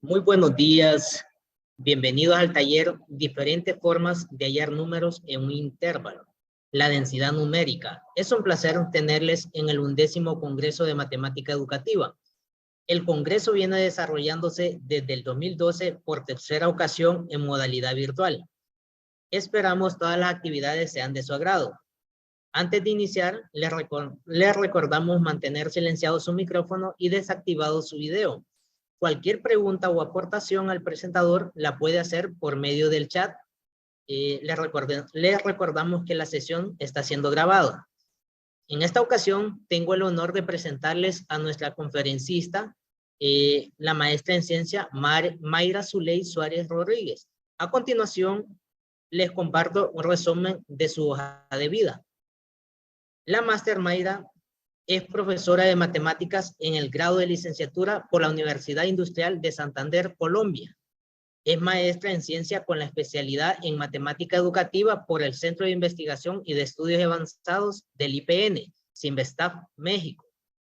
Muy buenos días, bienvenidos al taller Diferentes formas de hallar números en un intervalo, la densidad numérica. Es un placer tenerles en el 11º Congreso de Matemática Educativa. El Congreso viene desarrollándose desde el 2012 por tercera ocasión en modalidad virtual. Esperamos todas las actividades sean de su agrado. Antes de iniciar, les recordamos mantener silenciado su micrófono y desactivado su video. Cualquier pregunta o aportación al presentador la puede hacer por medio del chat. Les recordamos que la sesión está siendo grabada. En esta ocasión tengo el honor de presentarles a nuestra conferencista, la maestra en ciencia Mayra Zuley Suárez Rodríguez. A continuación, les comparto un resumen de su hoja de vida. La máster Mayra es profesora de matemáticas en el grado de licenciatura por la Universidad Industrial de Santander, Colombia. Es maestra en ciencia con la especialidad en matemática educativa por el Centro de Investigación y de Estudios Avanzados del IPN, Sinvestav, México.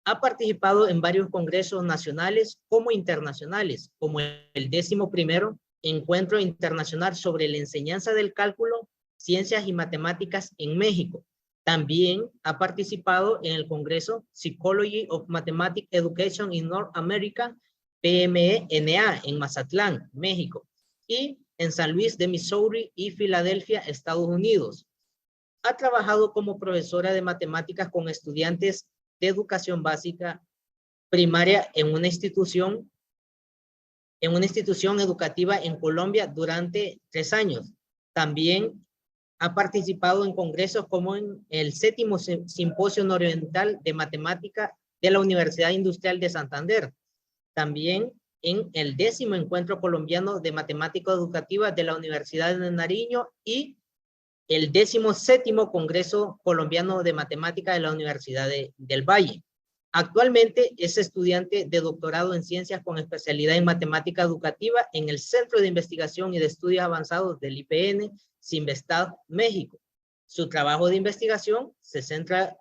Ha participado en varios congresos nacionales como internacionales, como el 11º Encuentro Internacional sobre la Enseñanza del Cálculo, Ciencias y Matemáticas en México. También ha participado en el Congreso Psychology of Mathematics Education in North America, PMENA, en Mazatlán, México, y en San Luis de Missouri y Filadelfia, Estados Unidos. Ha trabajado como profesora de matemáticas con estudiantes de educación básica primaria en una institución educativa en Colombia durante 3 años. También ha participado en congresos como en el 7º Simposio Nororiental de Matemática de la Universidad Industrial de Santander. También en el 10º Encuentro Colombiano de Matemática Educativa de la Universidad de Nariño y el 17º Congreso Colombiano de Matemática de la Universidad del Valle. Actualmente es estudiante de doctorado en ciencias con especialidad en matemática educativa en el Centro de Investigación y de Estudios Avanzados del IPN, Sinvestav, México. Su trabajo de investigación se centra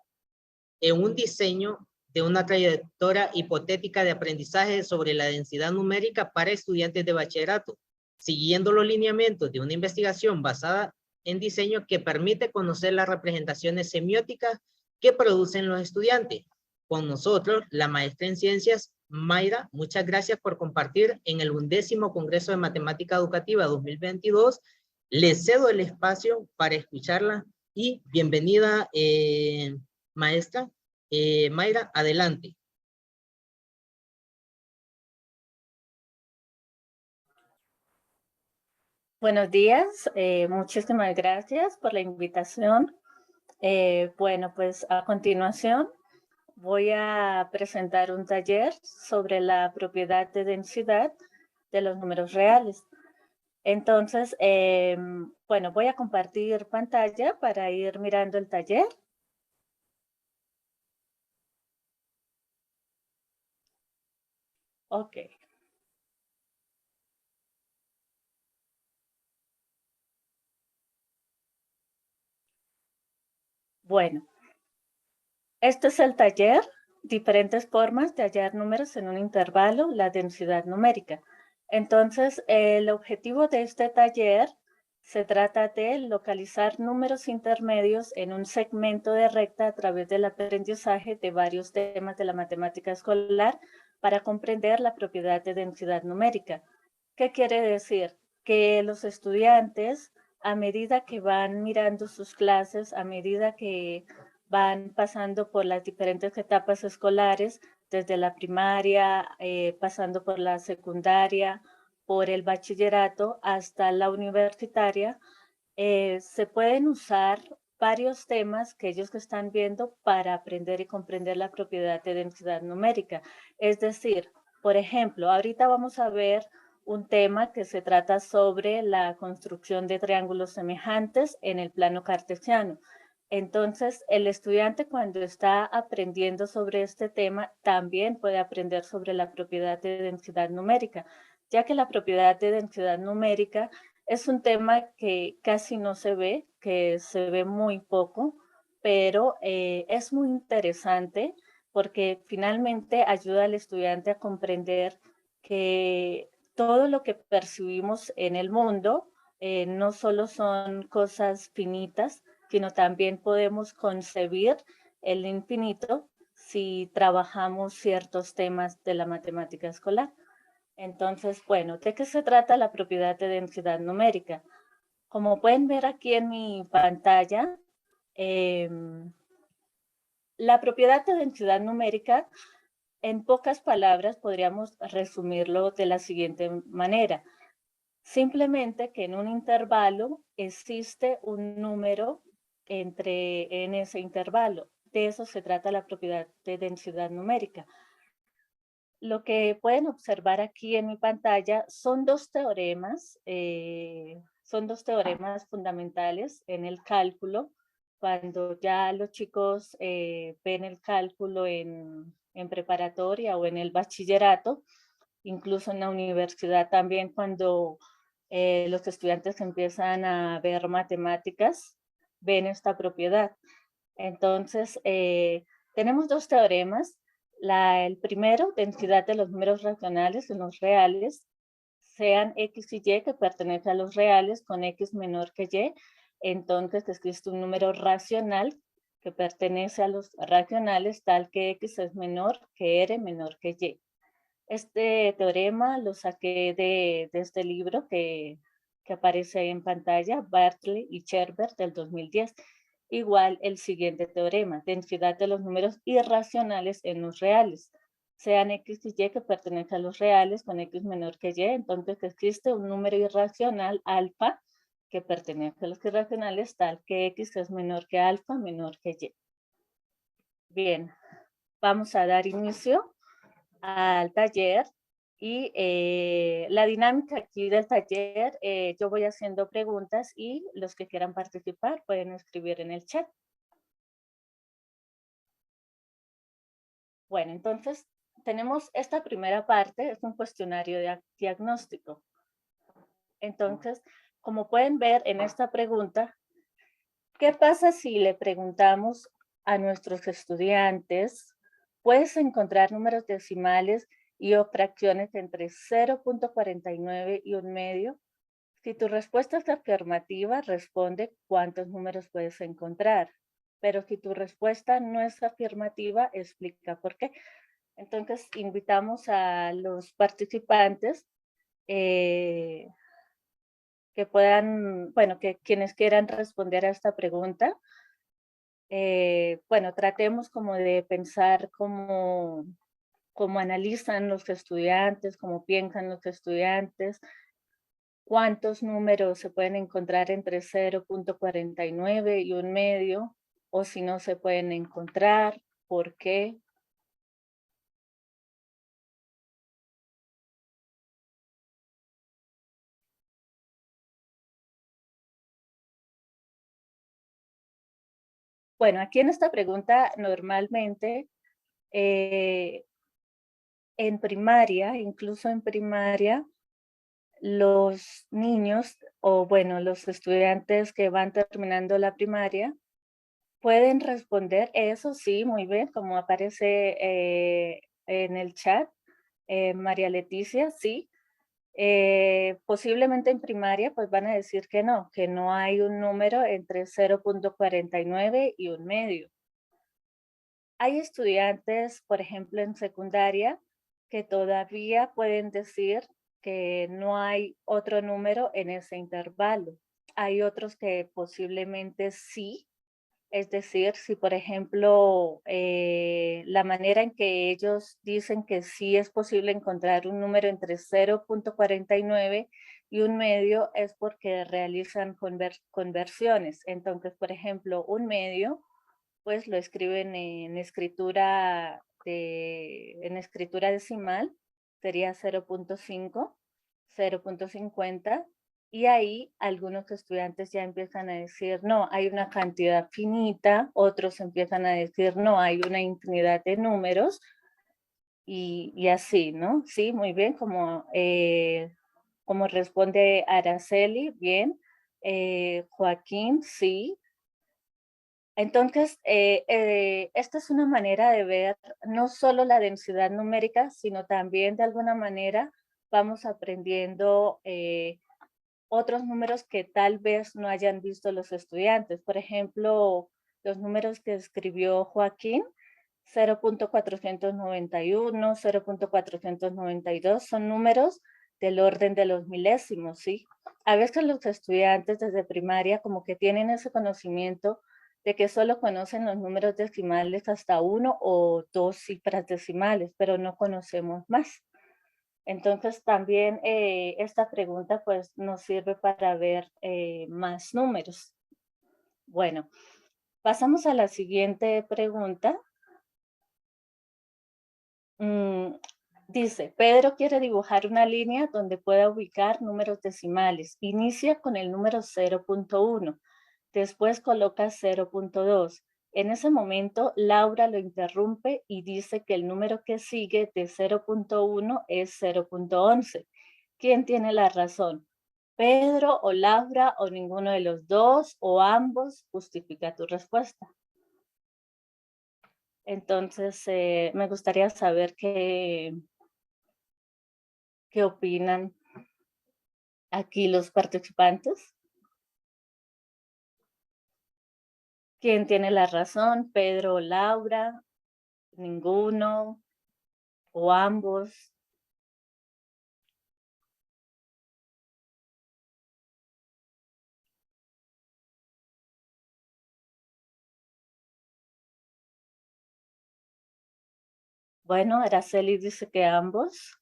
en un diseño de una trayectoria hipotética de aprendizaje sobre la densidad numérica para estudiantes de bachillerato, siguiendo los lineamientos de una investigación basada en diseño que permite conocer las representaciones semióticas que producen los estudiantes. Con nosotros, la maestra en ciencias, Mayra, muchas gracias por compartir en el 11º Congreso de Matemática Educativa 2022. Les cedo el espacio para escucharla y bienvenida, maestra. Mayra, adelante. Buenos días, muchísimas gracias por la invitación. Bueno, pues a continuación voy a presentar un taller sobre la propiedad de densidad de los números reales. Entonces, bueno, voy a compartir pantalla para ir mirando el taller. Ok. Bueno, este es el taller, diferentes formas de hallar números en un intervalo, la densidad numérica. Entonces, el objetivo de este taller se trata de localizar números intermedios en un segmento de recta a través del aprendizaje de varios temas de la matemática escolar para comprender la propiedad de densidad numérica. ¿Qué quiere decir? Que los estudiantes, a medida que van mirando sus clases, a medida que van pasando por las diferentes etapas escolares, desde la primaria, pasando por la secundaria, por el bachillerato hasta la universitaria, se pueden usar varios temas que ellos están viendo para aprender y comprender la propiedad de densidad numérica. Es decir, por ejemplo, ahorita vamos a ver un tema que se trata sobre la construcción de triángulos semejantes en el plano cartesiano. Entonces, el estudiante cuando está aprendiendo sobre este tema también puede aprender sobre la propiedad de densidad numérica, ya que la propiedad de densidad numérica es un tema que casi no se ve, que se ve muy poco, pero es muy interesante porque finalmente ayuda al estudiante a comprender que todo lo que percibimos en el mundo no solo son cosas finitas, sino también podemos concebir el infinito si trabajamos ciertos temas de la matemática escolar. Entonces, bueno, ¿de qué se trata la propiedad de densidad numérica? Como pueden ver aquí en mi pantalla, la propiedad de densidad numérica, en pocas palabras, podríamos resumirlo de la siguiente manera. Simplemente que en un intervalo existe un número en ese intervalo. De eso se trata la propiedad de densidad numérica. Lo que pueden observar aquí en mi pantalla son dos teoremas fundamentales en el cálculo. Cuando ya los chicos ven el cálculo en preparatoria o en el bachillerato, incluso en la universidad también, cuando los estudiantes empiezan a ver matemáticas, ven esta propiedad. Entonces, tenemos dos teoremas. El primero, densidad de los números racionales en los reales, sean X y Y que pertenecen a los reales con X menor que Y, entonces existe un número racional que pertenece a los racionales tal que X es menor que R menor que Y. Este teorema lo saqué de este libro que aparece ahí en pantalla, Bartley y Sherbert del 2010. Igual el siguiente teorema, densidad de los números irracionales en los reales, sean X y Y que pertenecen a los reales con X menor que Y, entonces existe un número irracional alfa que pertenece a los irracionales tal que X es menor que alfa menor que Y. Bien, vamos a dar inicio al taller y la dinámica aquí del taller, yo voy haciendo preguntas y los que quieran participar pueden escribir en el chat. Bueno, entonces tenemos esta primera parte, es un cuestionario de diagnóstico. Entonces, como pueden ver en esta pregunta, ¿qué pasa si le preguntamos a nuestros estudiantes, puedes encontrar números decimales y o fracciones entre 0.49 y 1/2? Si tu respuesta es afirmativa, responde cuántos números puedes encontrar. Pero si tu respuesta no es afirmativa, explica por qué. Entonces, invitamos a los participantes que puedan, bueno, que quienes quieran responder a esta pregunta, bueno, tratemos como de pensar cómo analizan los estudiantes, cómo piensan los estudiantes, cuántos números se pueden encontrar entre 0.49 y 1/2, o si no se pueden encontrar, ¿por qué? Bueno, aquí en esta pregunta normalmente en primaria, incluso en primaria, los niños o bueno, los estudiantes que van terminando la primaria pueden responder eso, sí, muy bien, como aparece en el chat, María Leticia, sí. Posiblemente en primaria pues van a decir que no hay un número entre 0.49 y 1/2. Hay estudiantes, por ejemplo, en secundaria, que todavía pueden decir que no hay otro número en ese intervalo. Hay otros que posiblemente sí, es decir, si por ejemplo la manera en que ellos dicen que sí es posible encontrar un número entre 0.49 y 1/2 es porque realizan conversiones. Entonces, por ejemplo, 1/2 pues lo escriben en escritura decimal, sería 0.5, 0.50, y ahí algunos estudiantes ya empiezan a decir, no, hay una cantidad finita, otros empiezan a decir, no, hay una infinidad de números, y así, ¿no? Sí, muy bien, como responde Araceli, bien. Joaquín, sí. Entonces, esta es una manera de ver no solo la densidad numérica, sino también de alguna manera vamos aprendiendo otros números que tal vez no hayan visto los estudiantes. Por ejemplo, los números que escribió Joaquín, 0.491, 0.492, son números del orden de los milésimos, ¿sí? A veces los estudiantes desde primaria como que tienen ese conocimiento de que solo conocen los números decimales hasta 1 o 2 cifras decimales, pero no conocemos más. Entonces también esta pregunta pues nos sirve para ver más números. Bueno, pasamos a la siguiente pregunta. Dice, Pedro quiere dibujar una línea donde pueda ubicar números decimales. Inicia con el número 0.1, después coloca 0.2. En ese momento, Laura lo interrumpe y dice que el número que sigue de 0.1 es 0.11. ¿Quién tiene la razón? ¿Pedro o Laura o ninguno de los dos o ambos? Justifica tu respuesta. Entonces, me gustaría saber qué opinan aquí los participantes. ¿Quién tiene la razón? ¿Pedro o Laura? ¿Ninguno o ambos? Bueno, Araceli dice que ambos.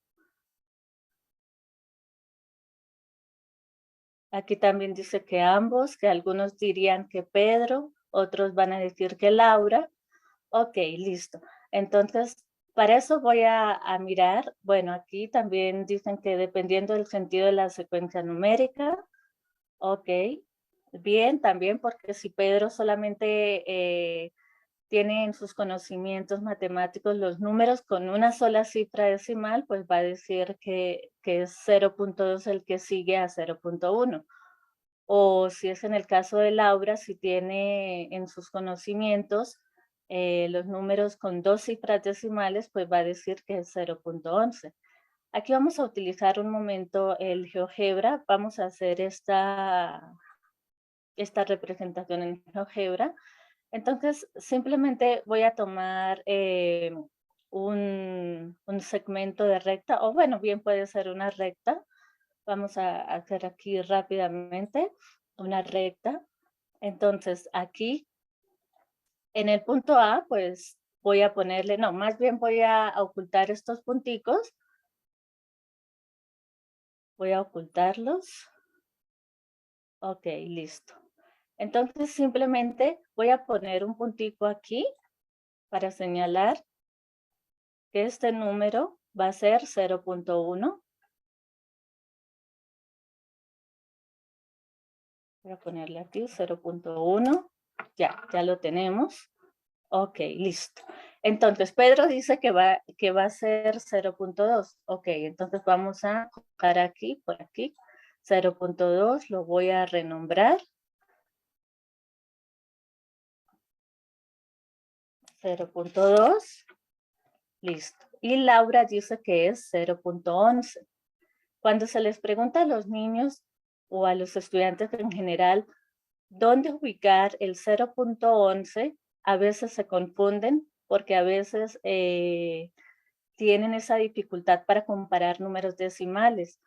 Aquí también dice que ambos, que algunos dirían que Pedro, otros van a decir que Laura. Ok, listo. Entonces, para eso voy a mirar. Bueno, aquí también dicen que dependiendo del sentido de la secuencia numérica. Ok, bien, también porque si Pedro solamente tiene en sus conocimientos matemáticos los números con una sola cifra decimal, pues va a decir que es 0.2 el que sigue a 0.1. O si es en el caso de Laura, si tiene en sus conocimientos los números con dos cifras decimales, pues va a decir que es 0.11. Aquí vamos a utilizar un momento el GeoGebra. Vamos a hacer esta representación en GeoGebra. Entonces, simplemente voy a tomar un segmento de recta, o bueno, bien puede ser una recta. Vamos a hacer aquí rápidamente una recta. Entonces, aquí en el punto A, pues voy a ponerle, no, más bien voy a ocultar estos punticos. Voy a ocultarlos. Ok, listo. Entonces, simplemente voy a poner un puntico aquí para señalar que este número va a ser 0.1. Voy a ponerle aquí 0.1. Ya lo tenemos. Ok, listo. Entonces, Pedro dice que va a ser 0.2. Ok, entonces vamos a colocar aquí, por aquí, 0.2. Lo voy a renombrar. 0.2. Listo. Y Laura dice que es 0.11. Cuando se les pregunta a los niños o a los estudiantes en general dónde ubicar el 0.11, a veces se confunden porque a veces tienen esa dificultad para comparar números decimales.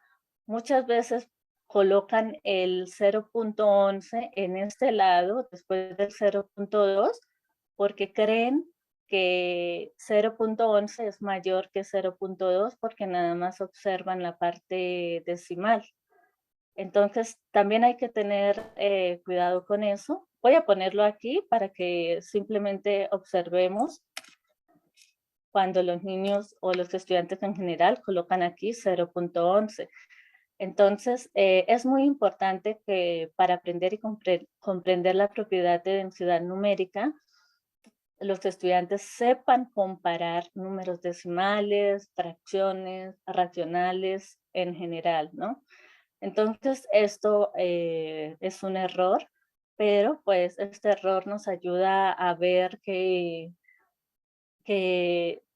Muchas veces colocan el 0.11 en este lado después del 0.2 porque creen que 0.11 es mayor que 0.2 porque nada más observan la parte decimal. Entonces, también hay que tener cuidado con eso. Voy a ponerlo aquí para que simplemente observemos cuando los niños o los estudiantes en general colocan aquí 0.11. Entonces, es muy importante que para aprender y comprender la propiedad de densidad numérica, los estudiantes sepan comparar números decimales, fracciones, racionales en general, ¿no? Entonces, esto es un error, pero pues este error nos ayuda a ver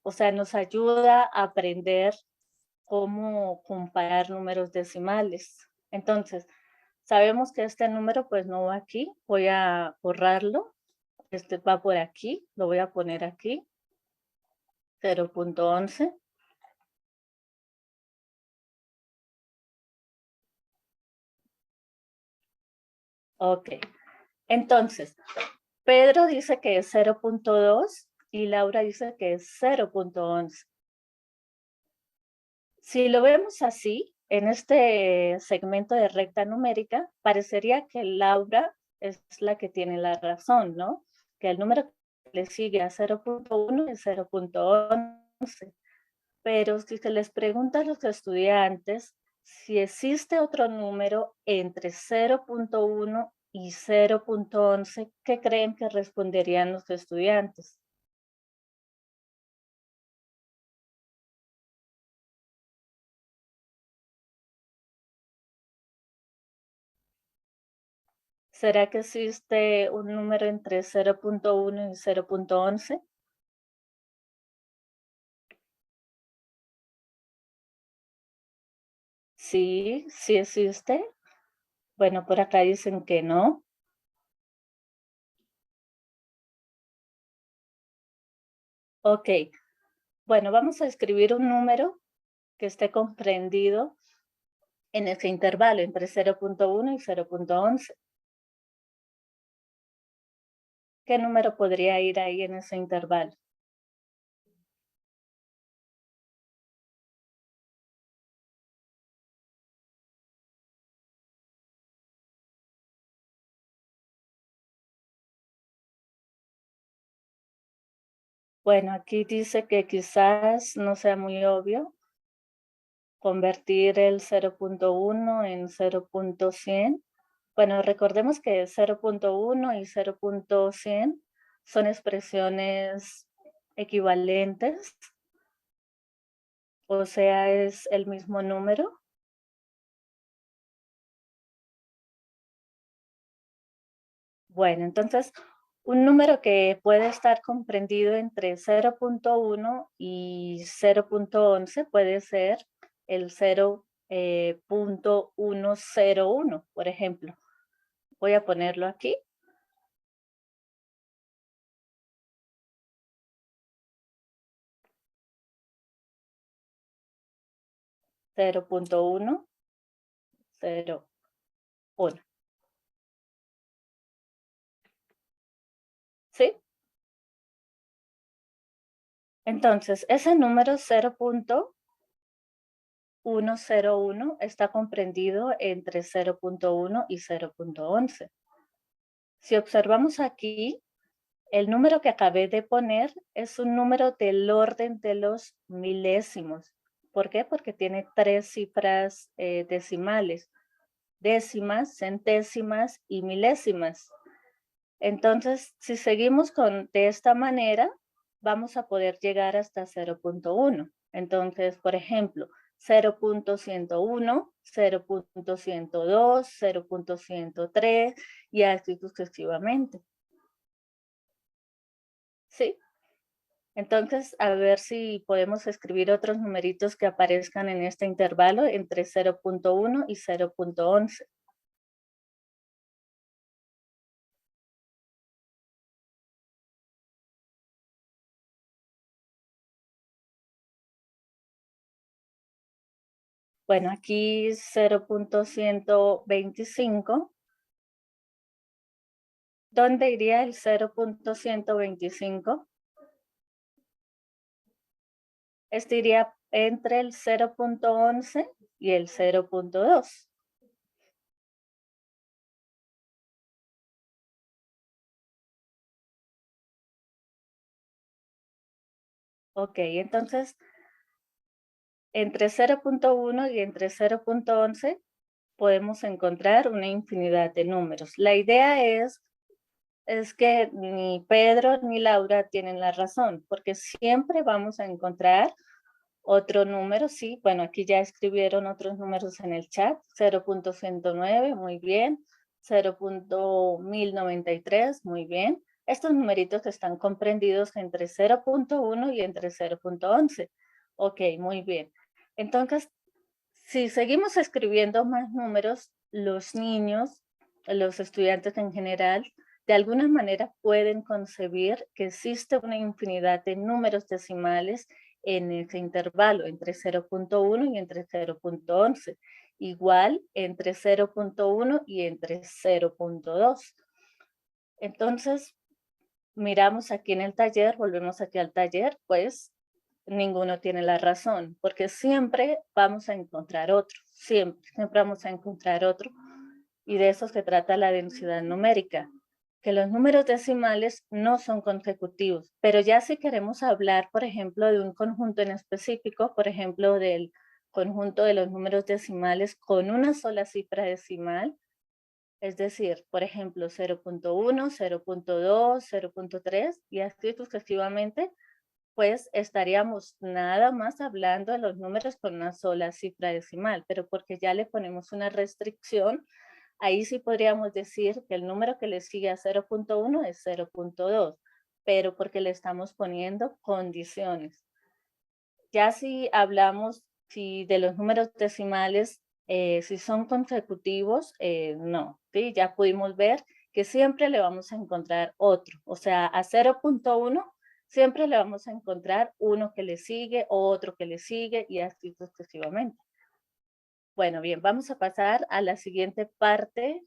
o sea, nos ayuda a aprender cómo comparar números decimales. Entonces, sabemos que este número pues no va aquí, voy a borrarlo. Este va por aquí, lo voy a poner aquí, 0.11. Ok, entonces, Pedro dice que es 0.2 y Laura dice que es 0.11. Si lo vemos así, en este segmento de recta numérica, parecería que Laura es la que tiene la razón, ¿no? Que el número que le sigue a 0.1 es 0.11. Pero si se les pregunta a los estudiantes si existe otro número entre 0.1 y 0.11, ¿qué creen que responderían los estudiantes? ¿Será que existe un número entre 0.1 y 0.11? Sí, sí existe. Bueno, por acá dicen que no. Ok, bueno, vamos a escribir un número que esté comprendido en ese intervalo entre 0.1 y 0.11. ¿Qué número podría ir ahí en ese intervalo? Bueno, aquí dice que quizás no sea muy obvio convertir el 0.1 en 0.100. Bueno, recordemos que 0.1 y 0.100 son expresiones equivalentes, o sea, es el mismo número. Bueno, entonces, un número que puede estar comprendido entre 0.1 y 0.11 puede ser el 0.101, por ejemplo. Voy a ponerlo aquí. 0.101. ¿Sí? Entonces, ese número 0.101 está comprendido entre 0.1 y 0.11. Si observamos aquí, el número que acabé de poner es un número del orden de los milésimos. ¿Por qué? Porque tiene 3 cifras decimales: décimas, centésimas y milésimas. Entonces, si seguimos de esta manera, vamos a poder llegar hasta 0.1. Entonces, por ejemplo, 0.101, 0.102, 0.103 y así sucesivamente. ¿Sí? Entonces, a ver si podemos escribir otros numeritos que aparezcan en este intervalo entre 0.1 y 0.11. Bueno, aquí 0.125. ¿Dónde iría el 0.125? Este iría entre el 0.11 y el 0.2. Ok, entonces entre 0.1 y entre 0.11 podemos encontrar una infinidad de números. La idea es que ni Pedro ni Laura tienen la razón, porque siempre vamos a encontrar otro número, sí, bueno, aquí ya escribieron otros números en el chat: 0.109, muy bien; 0.1093, muy bien. Estos numeritos están comprendidos entre 0.1 y entre 0.11. Ok, muy bien. Entonces, si seguimos escribiendo más números, los niños, los estudiantes en general, de alguna manera pueden concebir que existe una infinidad de números decimales en ese intervalo, entre 0.1 y entre 0.11, igual entre 0.1 y entre 0.2. Entonces, miramos aquí en el taller, volvemos aquí al taller, pues ninguno tiene la razón, porque siempre vamos a encontrar otro, siempre vamos a encontrar otro. Y de eso se trata la densidad numérica, que los números decimales no son consecutivos, pero ya si queremos hablar, por ejemplo, de un conjunto en específico, por ejemplo, del conjunto de los números decimales con una sola cifra decimal, es decir, por ejemplo, 0.1, 0.2, 0.3 y así sucesivamente, pues estaríamos nada más hablando de los números con una sola cifra decimal, pero porque ya le ponemos una restricción, ahí sí podríamos decir que el número que le sigue a 0.1 es 0.2, pero porque le estamos poniendo condiciones. Ya si hablamos de los números decimales, si son consecutivos, no, ¿sí? Ya pudimos ver que siempre le vamos a encontrar otro, o sea, a 0.1 siempre le vamos a encontrar uno que le sigue, otro que le sigue y así sucesivamente. Bueno, bien, vamos a pasar a la siguiente parte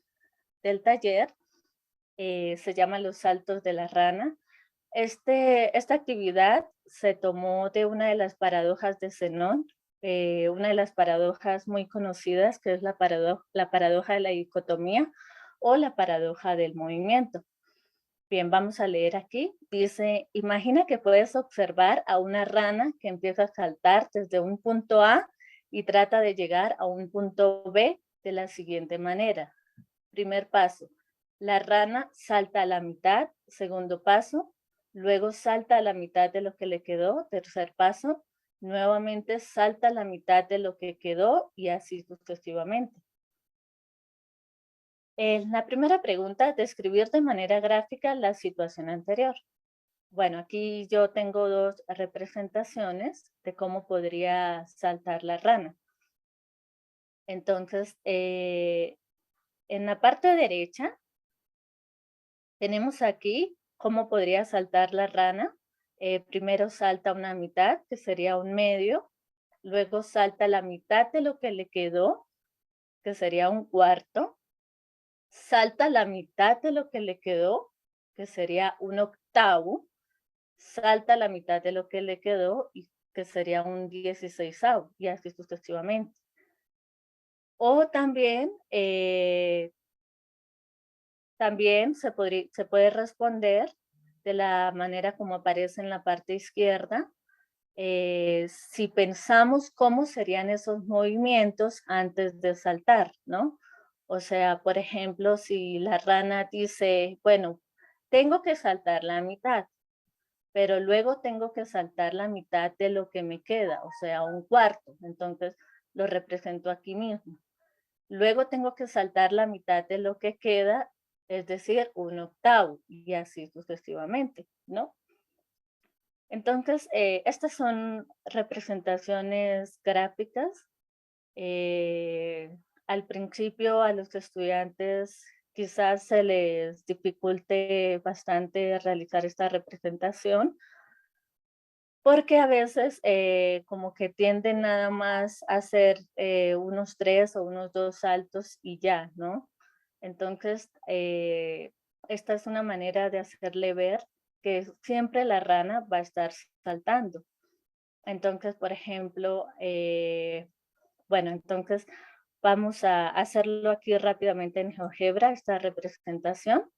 del taller, se llama los saltos de la rana. Esta actividad se tomó de una de las paradojas de Zenón, una de las paradojas muy conocidas, que es la paradoja de la dicotomía o la paradoja del movimiento. Bien, vamos a leer aquí. Dice, imagina que puedes observar a una rana que empieza a saltar desde un punto A y trata de llegar a un punto B de la siguiente manera. Primer paso, la rana salta a la mitad. Segundo paso, luego salta a la mitad de lo que le quedó. Tercer paso, nuevamente salta a la mitad de lo que quedó y así sucesivamente. La primera pregunta, describir de manera gráfica la situación anterior. Bueno, aquí yo tengo dos representaciones de cómo podría saltar la rana. Entonces, en la parte derecha, tenemos aquí cómo podría saltar la rana. Primero salta una mitad, que sería un medio. Luego salta la mitad de lo que le quedó, que sería un cuarto. Salta la mitad de lo que le quedó, que sería un octavo. Salta la mitad de lo que le quedó, y que sería un 16avo, y así sucesivamente. O también, se puede responder de la manera como aparece en la parte izquierda, si pensamos cómo serían esos movimientos antes de saltar, ¿no? O sea, por ejemplo, si la rana dice, bueno, tengo que saltar la mitad, pero luego tengo que saltar la mitad de lo que me queda, o sea, un cuarto. Entonces, lo represento aquí mismo. Luego tengo que saltar la mitad de lo que queda, es decir, un octavo, y así sucesivamente, ¿no? Entonces, estas son representaciones gráficas. Al principio a los estudiantes quizás se les dificulte bastante realizar esta representación, porque a veces como que tienden nada más a hacer unos 3 o unos 2 saltos y ya, ¿no? Entonces, esta es una manera de hacerle ver que siempre la rana va a estar saltando. Entonces, por ejemplo, bueno, entonces vamos a hacerlo aquí rápidamente en GeoGebra, esta representación.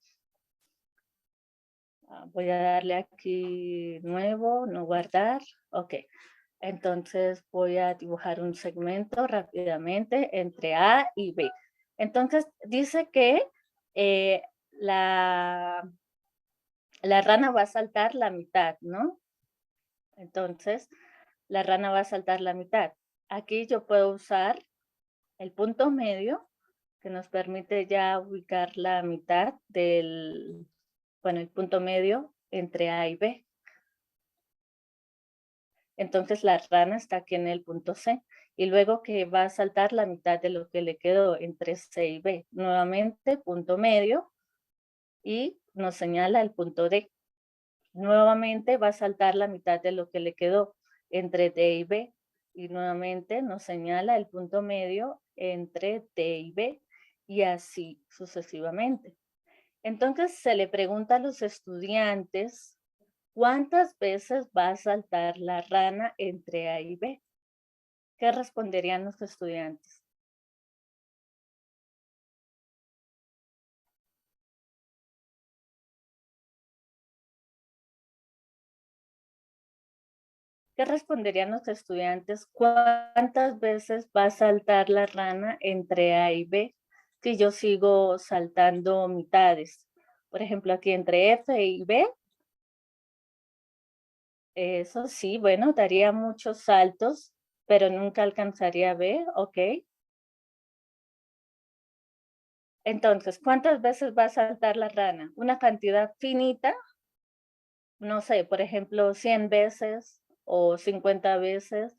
Voy a darle aquí nuevo, no guardar. Ok. Entonces voy a dibujar un segmento rápidamente entre A y B. Entonces dice que eh, la, la rana va a saltar la mitad, ¿no? Entonces la rana va a saltar la mitad. Aquí yo puedo usar el punto medio que nos permite ya ubicar la mitad del, bueno, el punto medio entre A y B. Entonces la rana está aquí en el punto C. y luego que va a saltar la mitad de lo que le quedó entre C y B. Nuevamente, punto medio, y nos señala el punto D. Nuevamente va a saltar la mitad de lo que le quedó entre D y B, y nuevamente nos señala el punto medio entre D y B, y así sucesivamente. Entonces se le pregunta a los estudiantes, ¿cuántas veces va a saltar la rana entre A y B? ¿Qué responderían los estudiantes? ¿Qué responderían los estudiantes? ¿Cuántas veces va a saltar la rana entre A y B? Si yo sigo saltando mitades. Por ejemplo, aquí entre F y B. Eso sí, bueno, daría muchos saltos, pero nunca alcanzaría B, ¿ok? Entonces, ¿cuántas veces va a saltar la rana? Una cantidad finita, no sé, por ejemplo, 100 veces o 50 veces,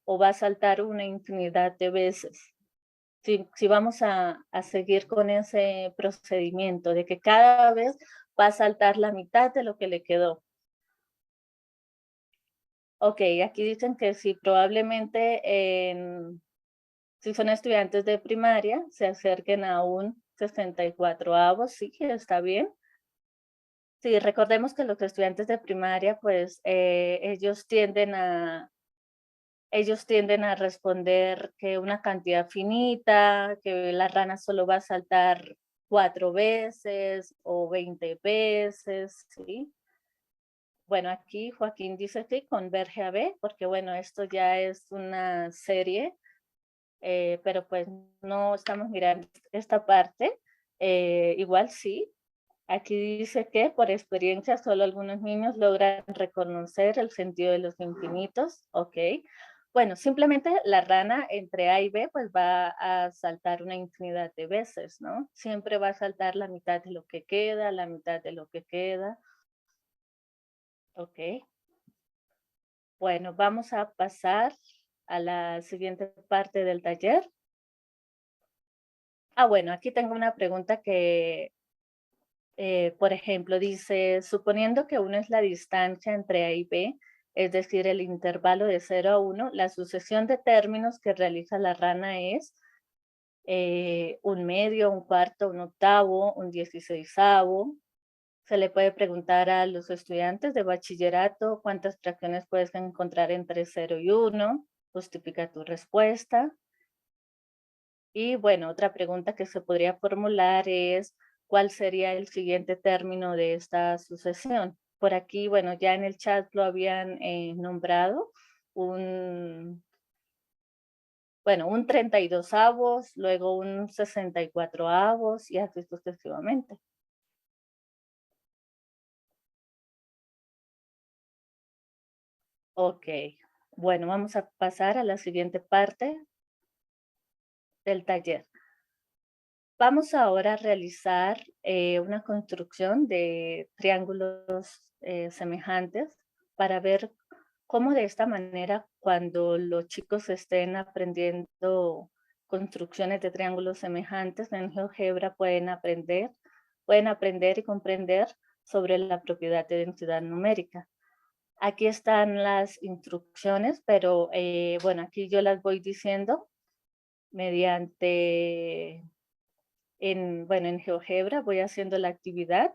o va a saltar una infinidad de veces. Si vamos a seguir con ese procedimiento de que cada vez va a saltar la mitad de lo que le quedó. Ok, aquí dicen que sí, probablemente si son estudiantes de primaria, se acerquen a un 64avo, sí, está bien. Sí, recordemos que los estudiantes de primaria, pues ellos tienden a responder que una cantidad finita, que la rana solo va a saltar 4 veces o 20 veces, ¿sí? Bueno, aquí Joaquín dice que converge a B, porque bueno, esto ya es una serie, pero pues no estamos mirando esta parte. Igual sí, aquí dice que por experiencia solo algunos niños logran reconocer el sentido de los infinitos, ok. Bueno, simplemente la rana entre A y B pues va a saltar una infinidad de veces, ¿no? Siempre va a saltar la mitad de lo que queda, la mitad de lo que queda, ok. Bueno, vamos a pasar a la siguiente parte del taller. Bueno, aquí tengo una pregunta que por ejemplo, dice, suponiendo que 1 es la distancia entre A y B, es decir, el intervalo de 0 a 1, la sucesión de términos que realiza la rana es 1/2, 1/4, 1/8, 1/16. Se le puede preguntar a los estudiantes de bachillerato cuántas fracciones puedes encontrar entre 0 y 1, justifica tu respuesta. Y bueno, otra pregunta que se podría formular es, ¿cuál sería el siguiente término de esta sucesión? Por aquí, bueno, ya en el chat lo habían nombrado, un 32avos, luego un 64avos y así sucesivamente. Ok, bueno, vamos a pasar a la siguiente parte del taller. Vamos ahora a realizar una construcción de triángulos semejantes para ver cómo de esta manera, cuando los chicos estén aprendiendo construcciones de triángulos semejantes en GeoGebra, pueden aprender y comprender sobre la propiedad de densidad numérica. Aquí están las instrucciones, pero bueno, aquí yo las voy diciendo mediante en GeoGebra voy haciendo la actividad.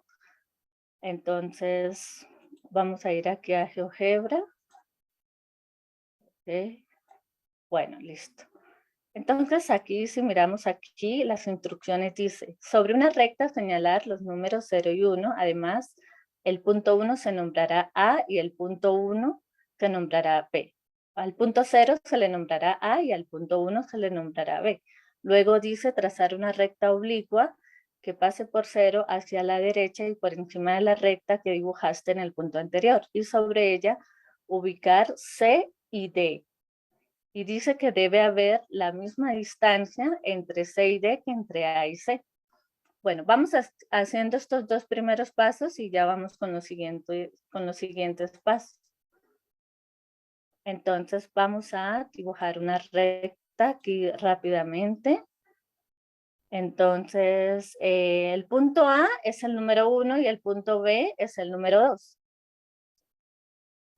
Entonces, vamos a ir aquí a GeoGebra. Okay. Bueno, listo. Entonces, aquí, si miramos aquí, las instrucciones dice, sobre una recta señalar los números 0 y 1. Además, el punto 1 se nombrará A y el punto 1 se nombrará B. Al punto 0 se le nombrará A y al punto 1 se le nombrará B. Luego dice trazar una recta oblicua que pase por 0 hacia la derecha y por encima de la recta que dibujaste en el punto anterior. Y sobre ella ubicar C y D. Y dice que debe haber la misma distancia entre C y D que entre A y C. Bueno, vamos haciendo estos 2 primeros pasos y ya vamos con los siguientes pasos. Entonces vamos a dibujar una recta aquí rápidamente. Entonces, el punto A es el número 1 y el punto B es el número 2.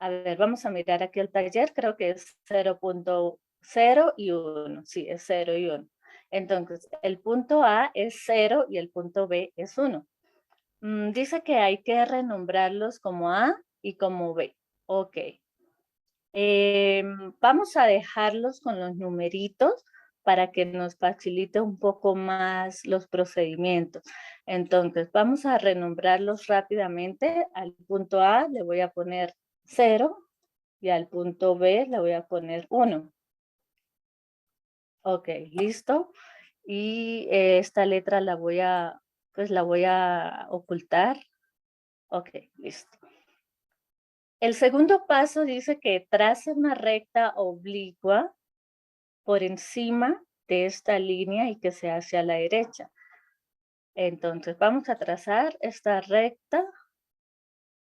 A ver, vamos a mirar aquí el taller, creo que es 0.0 y 1. Sí, es 0 y 1. Entonces, el punto A es 0 y el punto B es 1. Dice que hay que renombrarlos como A y como B. Ok. Vamos a dejarlos con los numeritos para que nos facilite un poco más los procedimientos. Entonces, vamos a renombrarlos rápidamente. Al punto A le voy a poner 0 y al punto B le voy a poner 1. Ok, listo. Y esta letra la voy a ocultar. Ok, listo. El segundo paso dice que trace una recta oblicua por encima de esta línea y que sea hacia la derecha. Entonces vamos a trazar esta recta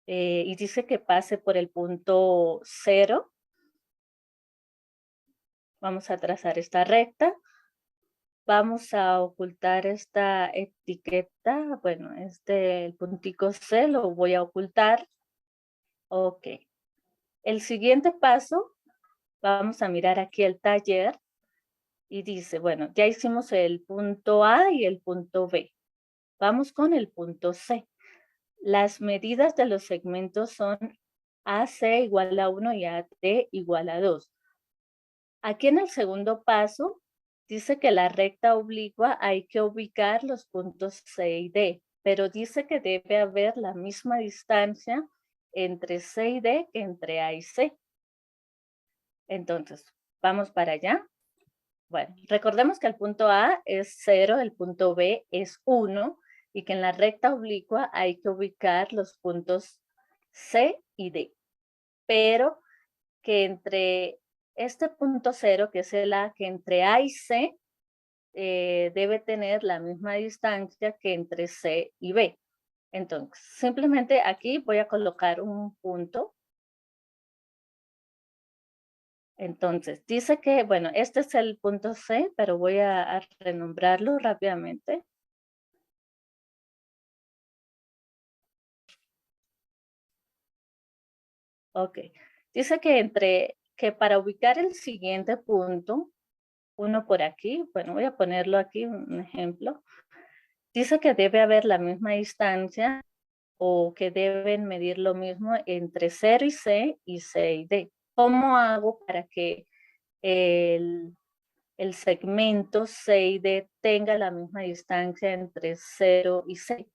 y dice que pase por el punto 0. Vamos a trazar esta recta. Vamos a ocultar esta etiqueta. Bueno, el puntico C lo voy a ocultar. Ok. El siguiente paso, vamos a mirar aquí el taller y dice, bueno, ya hicimos el punto A y el punto B. Vamos con el punto C. Las medidas de los segmentos son AC igual a 1 y AT igual a 2. Aquí en el segundo paso dice que la recta oblicua hay que ubicar los puntos C y D, pero dice que debe haber la misma distancia entre C y D que entre A y C. Entonces, vamos para allá. Bueno, recordemos que el punto A es 0, el punto B es 1 y que en la recta oblicua hay que ubicar los puntos C y D, pero que entre este punto 0, que es el A, que entre A y C debe tener la misma distancia que entre C y B. Entonces, simplemente aquí voy a colocar un punto. Entonces, dice que, bueno, este es el punto C, pero voy a renombrarlo rápidamente. Ok. Dice que para ubicar el siguiente punto, uno por aquí, bueno, voy a ponerlo aquí, un ejemplo. Dice que debe haber la misma distancia o que deben medir lo mismo entre 0 y C y C y D. ¿Cómo hago para que el segmento C y D tenga la misma distancia entre 0 y C?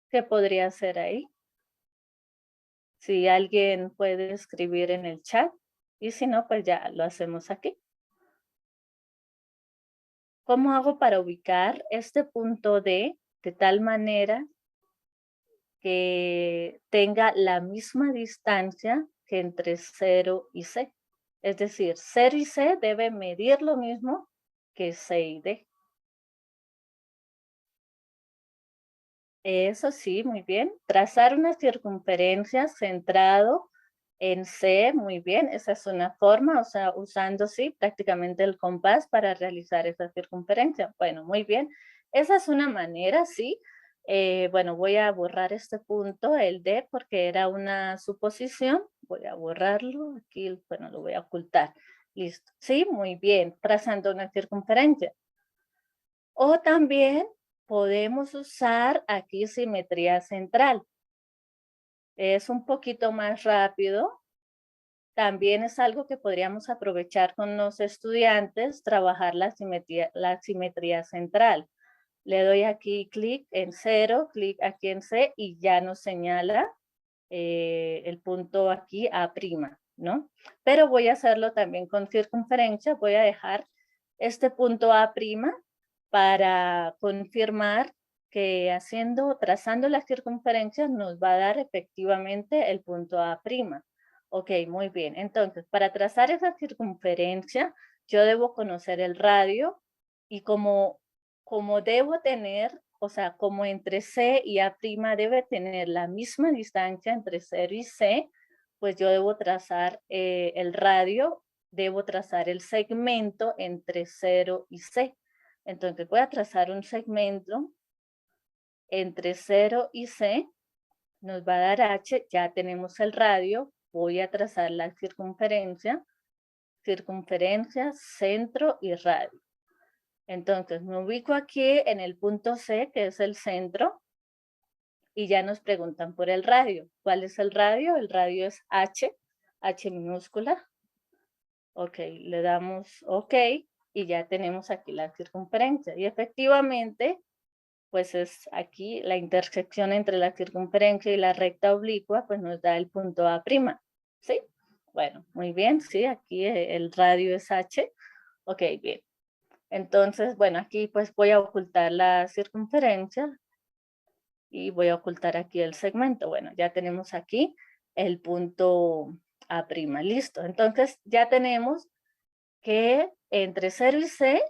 ¿Qué podría hacer ahí? Si alguien puede escribir en el chat y si no, pues ya lo hacemos aquí. ¿Cómo hago para ubicar este punto D de tal manera que tenga la misma distancia que entre 0 y C? Es decir, 0 y C deben medir lo mismo que C y D. Eso sí, muy bien. Trazar una circunferencia centrado en C, muy bien. Esa es una forma, o sea, usando, sí, prácticamente el compás para realizar esa circunferencia. Bueno, muy bien. Esa es una manera, sí. Bueno, voy a borrar este punto, el D, porque era una suposición. Voy a borrarlo. Aquí, bueno, lo voy a ocultar. Listo. Sí, muy bien. Trazando una circunferencia. O también podemos usar aquí simetría central. Es un poquito más rápido. También es algo que podríamos aprovechar con los estudiantes, trabajar la simetría central. Le doy aquí clic en 0, clic aquí en C y ya nos señala el punto aquí A', ¿no? Pero voy a hacerlo también con circunferencia. Voy a dejar este punto A' para confirmar que trazando las circunferencias nos va a dar efectivamente el punto A'. Ok, muy bien. Entonces, para trazar esa circunferencia, yo debo conocer el radio y como debo tener, o sea, como entre C y A' debe tener la misma distancia entre 0 y C, pues yo debo trazar el radio, debo trazar el segmento entre 0 y C. Entonces voy a trazar un segmento entre 0 y C, nos va a dar H, ya tenemos el radio, voy a trazar la circunferencia, centro y radio. Entonces me ubico aquí en el punto C, que es el centro, y ya nos preguntan por el radio. ¿Cuál es el radio? El radio es H, H minúscula. Ok, le damos OK y ya tenemos aquí la circunferencia. Y efectivamente, pues es aquí la intersección entre la circunferencia y la recta oblicua, pues nos da el punto A', ¿sí? Bueno, muy bien, sí, aquí el radio es H. Ok, bien. Entonces, bueno, aquí pues voy a ocultar la circunferencia y voy a ocultar aquí el segmento. Bueno, ya tenemos aquí el punto A', listo. Entonces, ya tenemos que entre 0 y C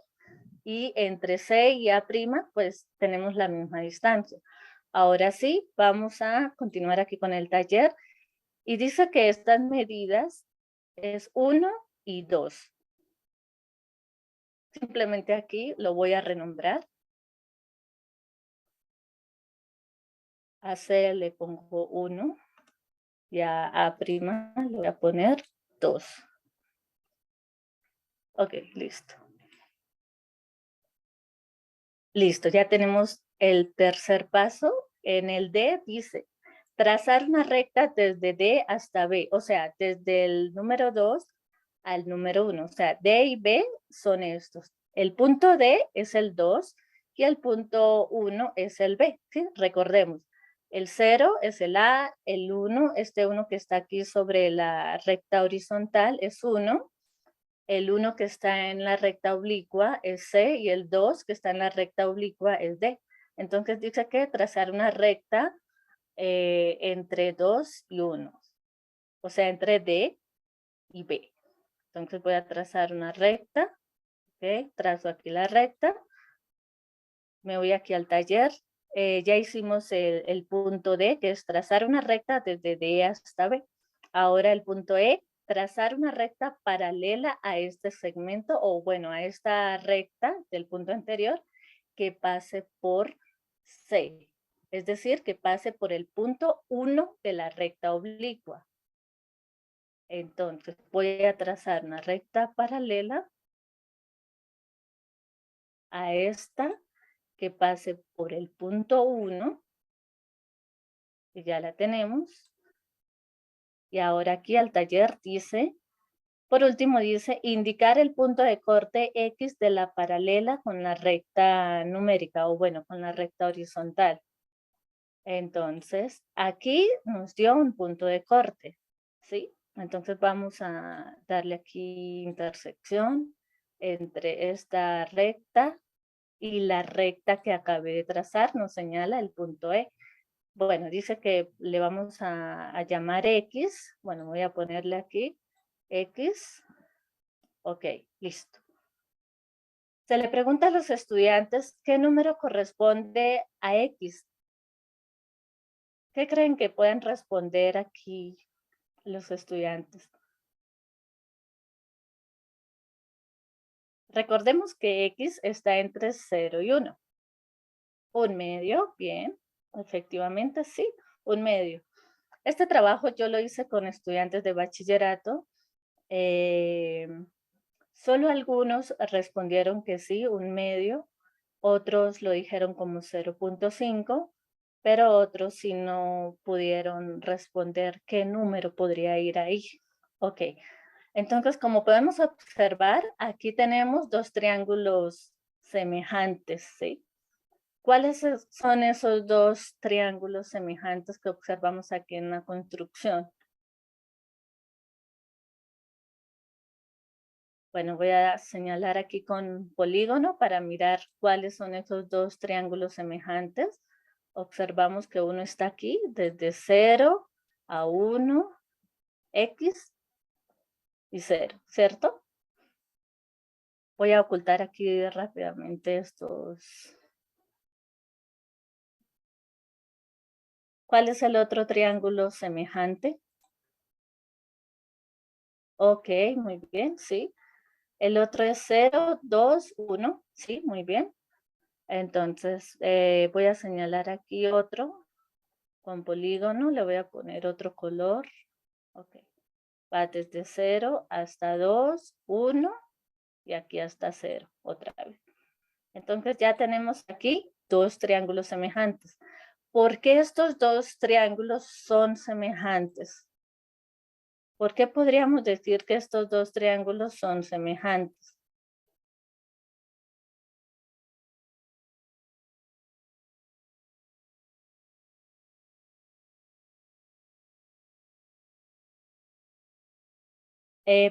y entre C y A', pues tenemos la misma distancia. Ahora sí, vamos a continuar aquí con el taller. Y dice que estas medidas es 1 y 2. Simplemente aquí lo voy a renombrar. A C le pongo 1 y a A' le voy a poner 2. Ok, listo. Listo, ya tenemos el tercer paso. En el D dice, trazar una recta desde D hasta B, o sea, desde el número 2 al número 1. O sea, D y B son estos. El punto D es el 2 y el punto 1 es el B, ¿sí? Recordemos, el 0 es el A, el 1, este 1 que está aquí sobre la recta horizontal es 1. El 1 que está en la recta oblicua es C y el 2 que está en la recta oblicua es D. Entonces dice que trazar una recta entre 2 y 1, o sea, entre D y B. Entonces voy a trazar una recta, ¿ok? Trazo aquí la recta, me voy aquí al taller, ya hicimos el punto D, que es trazar una recta desde D hasta B. Ahora el punto E, trazar una recta paralela a este segmento, o bueno, a esta recta del punto anterior, que pase por C. Es decir, que pase por el punto 1 de la recta oblicua. Entonces, voy a trazar una recta paralela a esta, que pase por el punto 1, que ya la tenemos. Y ahora aquí al taller dice, por último dice, indicar el punto de corte X de la paralela con la recta numérica, o bueno, con la recta horizontal. Entonces, aquí nos dio un punto de corte, ¿sí? Entonces vamos a darle aquí intersección entre esta recta y la recta que acabé de trazar, nos señala el punto E. Bueno, dice que le vamos a llamar X. Bueno, voy a ponerle aquí X. Ok, listo. Se le pregunta a los estudiantes qué número corresponde a X. ¿Qué creen que pueden responder aquí los estudiantes? Recordemos que X está entre 0 y 1. Un medio, bien, efectivamente sí, un medio. Este trabajo yo lo hice con estudiantes de bachillerato. Solo algunos respondieron que sí, un medio, otros lo dijeron como 0.5, pero otros sí no pudieron responder qué número podría ir ahí. Ok, entonces como podemos observar, aquí tenemos dos triángulos semejantes, ¿sí? ¿Cuáles son esos dos triángulos semejantes que observamos aquí en la construcción? Bueno, voy a señalar aquí con polígono para mirar cuáles son esos dos triángulos semejantes. Observamos que uno está aquí desde 0 a 1, X y 0, ¿cierto? Voy a ocultar aquí rápidamente estos. ¿Cuál es el otro triángulo semejante? Ok, muy bien, sí. El otro es 0, 2, 1, sí, muy bien. Entonces, voy a señalar aquí otro con polígono, le voy a poner otro color. Ok, va desde 0 hasta 2, 1 y aquí hasta 0, otra vez. Entonces ya tenemos aquí dos triángulos semejantes. ¿Por qué estos dos triángulos son semejantes? ¿Por qué podríamos decir que estos dos triángulos son semejantes?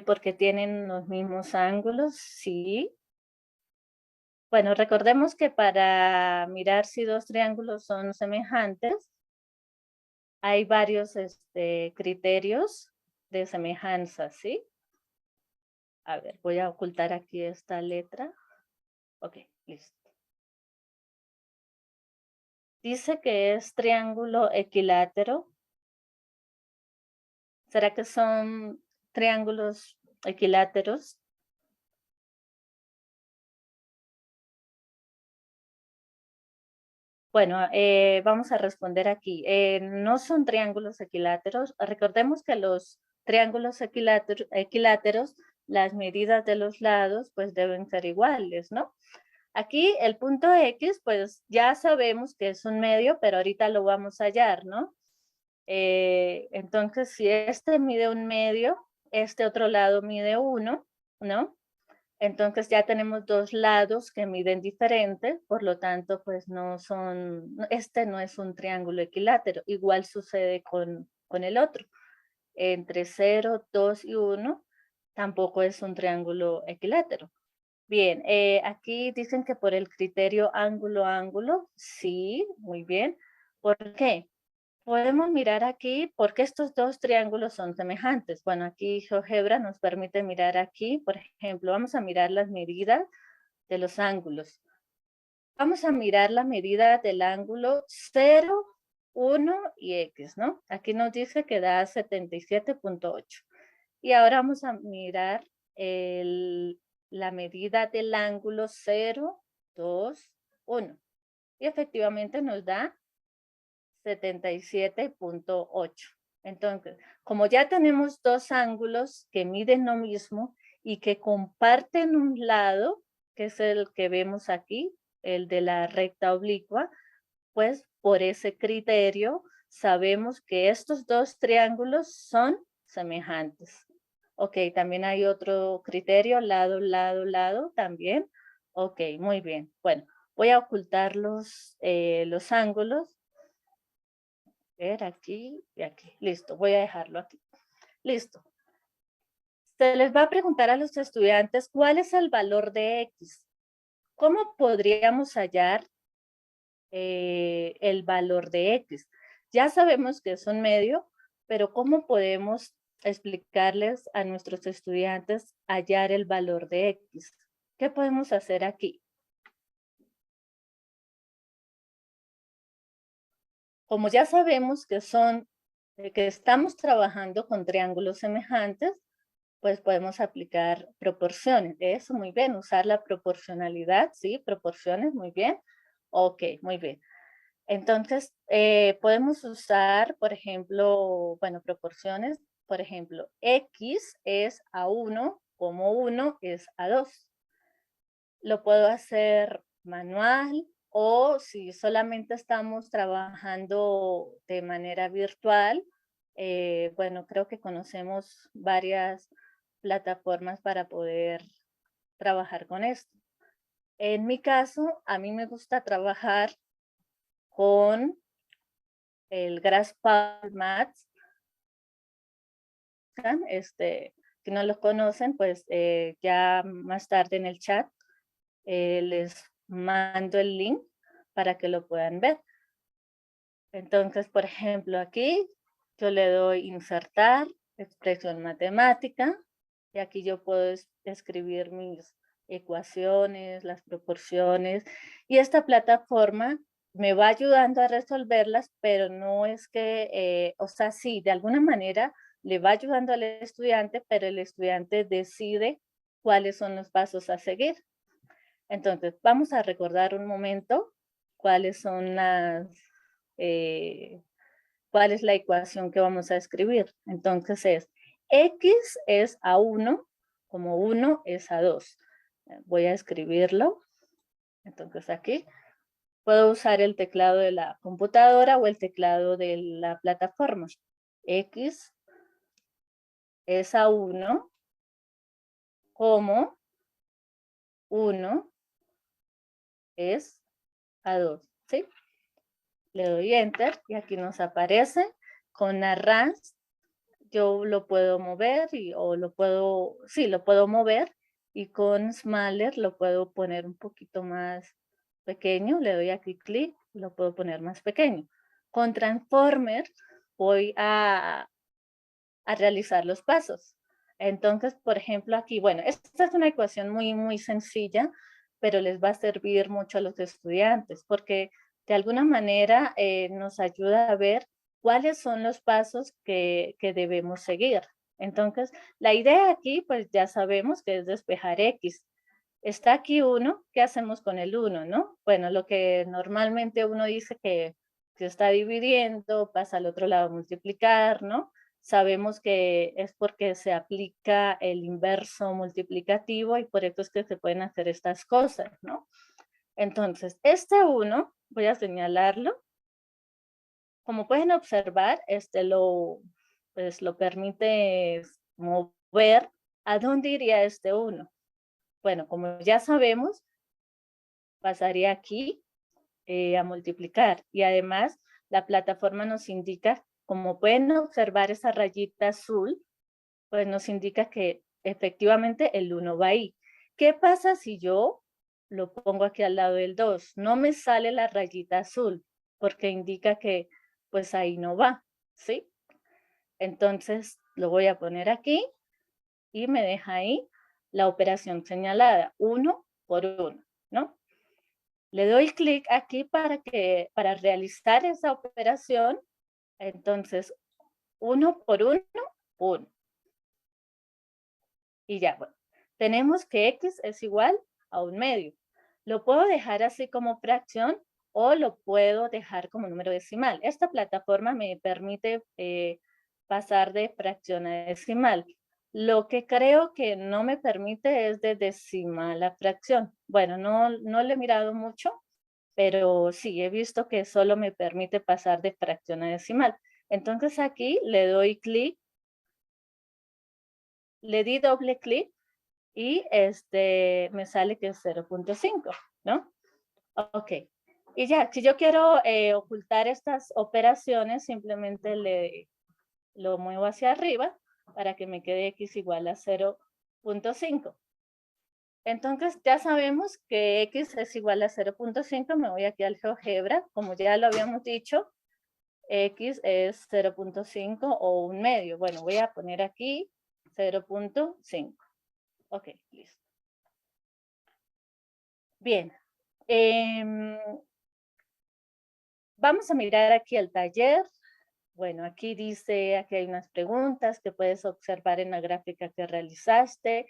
Porque tienen los mismos ángulos, sí. Bueno, recordemos que para mirar si dos triángulos son semejantes, hay varios criterios de semejanza, ¿sí? A ver, voy a ocultar aquí esta letra. Ok, listo. Dice que es triángulo equilátero. ¿Será que son triángulos equiláteros? Bueno, vamos a responder aquí. No son triángulos equiláteros. Recordemos que los triángulos equiláteros, las medidas de los lados, pues deben ser iguales, ¿no? Aquí el punto X, pues ya sabemos que es un medio, pero ahorita lo vamos a hallar, ¿no? Entonces, si este mide un medio, este otro lado mide 1, ¿no? Entonces ya tenemos dos lados que miden diferente, por lo tanto, pues este no es un triángulo equilátero. Igual sucede con el otro. Entre 0, 2 y 1 tampoco es un triángulo equilátero. Bien, aquí dicen que por el criterio ángulo-ángulo, sí, muy bien. ¿Por qué? Podemos mirar aquí por qué estos dos triángulos son semejantes. Bueno, aquí GeoGebra nos permite mirar aquí, por ejemplo, vamos a mirar las medidas de los ángulos. Vamos a mirar la medida del ángulo 0, 1 y X, ¿no? Aquí nos dice que da 77.8. Y ahora vamos a mirar la medida del ángulo 0, 2, 1. Y efectivamente nos da 77.8. Entonces, como ya tenemos dos ángulos que miden lo mismo y que comparten un lado, que es el que vemos aquí, el de la recta oblicua, pues por ese criterio sabemos que estos dos triángulos son semejantes. Ok, también hay otro criterio, lado, lado, lado también. Ok, muy bien. Bueno, voy a ocultar los ángulos. Ver aquí y aquí. Listo, voy a dejarlo aquí. Listo. Se les va a preguntar a los estudiantes cuál es el valor de X. ¿Cómo podríamos hallar el valor de X? Ya sabemos que es un medio, pero ¿cómo podemos explicarles a nuestros estudiantes hallar el valor de X? ¿Qué podemos hacer aquí? Como ya sabemos que estamos trabajando con triángulos semejantes, pues podemos aplicar proporciones. Eso, muy bien, usar la proporcionalidad, ¿sí? Proporciones, muy bien. Ok, muy bien. Entonces, podemos usar, por ejemplo, bueno, proporciones, por ejemplo, X es a 1 como 1 es a 2. Lo puedo hacer manual o si solamente estamos trabajando de manera virtual, bueno, creo que conocemos varias plataformas para poder trabajar con esto. En mi caso, a mí me gusta trabajar con el Graphql Maths. Si no lo conocen, pues ya más tarde en el chat les mando el link para que lo puedan ver. Entonces, por ejemplo, aquí yo le doy insertar, expresión matemática, y aquí yo puedo escribir mis ecuaciones, las proporciones, y esta plataforma me va ayudando a resolverlas, pero no es que, o sea, sí, de alguna manera le va ayudando al estudiante, pero el estudiante decide cuáles son los pasos a seguir. Entonces, vamos a recordar un momento cuáles son cuál es la ecuación que vamos a escribir. Entonces es X es a 1, como 1 es a 2. Voy a escribirlo. Entonces aquí puedo usar el teclado de la computadora o el teclado de la plataforma. X es a 1, como 1 es a 2, ¿sí? Le doy Enter y aquí nos aparece con arras. Yo lo puedo mover lo puedo mover y con Smaller lo puedo poner un poquito más pequeño. Le doy aquí clic y lo puedo poner más pequeño. Con Transformer voy a realizar los pasos. Entonces, por ejemplo, aquí, bueno, esta es una ecuación muy sencilla, pero les va a servir mucho a los estudiantes porque de alguna manera nos ayuda a ver cuáles son los pasos que debemos seguir. Entonces, la idea aquí, pues ya sabemos que es despejar X. Está aquí 1, ¿qué hacemos con el 1, no? Bueno, lo que normalmente uno dice que está dividiendo, pasa al otro lado a multiplicar, ¿no? Sabemos que es porque se aplica el inverso multiplicativo y por eso es que se pueden hacer estas cosas, ¿no? Entonces, este 1, voy a señalarlo. Como pueden observar, pues lo permite mover. ¿A dónde iría este 1? Bueno, como ya sabemos, pasaría aquí a multiplicar. Y además, la plataforma nos indica, como pueden observar esa rayita azul, pues nos indica que efectivamente el 1 va ahí. ¿Qué pasa si yo lo pongo aquí al lado del 2? No me sale la rayita azul, porque indica que pues ahí no va, ¿sí? Entonces lo voy a poner aquí y me deja ahí la operación señalada, 1 por 1, ¿no? Le doy clic aquí para realizar esa operación. Entonces, 1 por 1, 1. Y ya, bueno, tenemos que X es igual a 1/2. Lo puedo dejar así como fracción o lo puedo dejar como número decimal. Esta plataforma me permite pasar de fracción a decimal. Lo que creo que no me permite es de decimal a fracción. Bueno, no lo he mirado mucho, pero sí, he visto que solo me permite pasar de fracción a decimal. Entonces aquí le doy clic, le di doble clic y me sale que es 0.5, ¿no? Ok. Y ya, si yo quiero ocultar estas operaciones, simplemente lo muevo hacia arriba para que me quede X igual a 0.5. Entonces ya sabemos que X es igual a 0.5, me voy aquí al GeoGebra, como ya lo habíamos dicho, X es 0.5 o 1/2. Bueno, voy a poner aquí 0.5. Ok, listo. Bien. Vamos a mirar aquí el taller. Bueno, aquí dice, aquí hay unas preguntas que puedes observar en la gráfica que realizaste.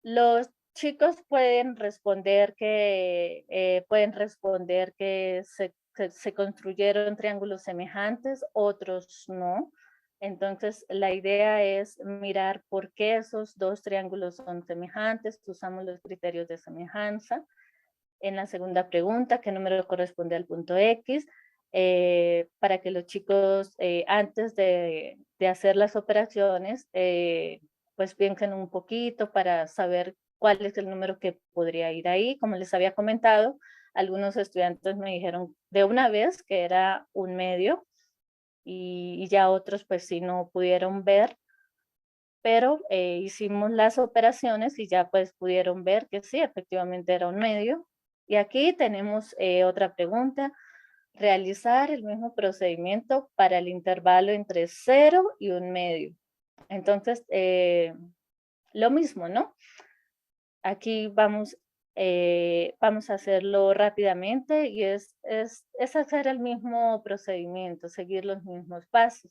Los chicos pueden responder que se construyeron triángulos semejantes, otros no. Entonces, la idea es mirar por qué esos dos triángulos son semejantes. Usamos los criterios de semejanza. En la segunda pregunta, ¿qué número corresponde al punto X? Para que los chicos, antes de hacer las operaciones, pues piensen un poquito para saber cuál es el número que podría ir ahí. Como les había comentado, algunos estudiantes me dijeron de una vez que era 1/2 y ya otros pues sí no pudieron ver, pero hicimos las operaciones y ya pues pudieron ver que sí, efectivamente era 1/2. Y aquí tenemos otra pregunta. Realizar el mismo procedimiento para el intervalo entre 0 y 1/2. Entonces, lo mismo, ¿no? Aquí vamos a hacerlo rápidamente y es hacer el mismo procedimiento, seguir los mismos pasos.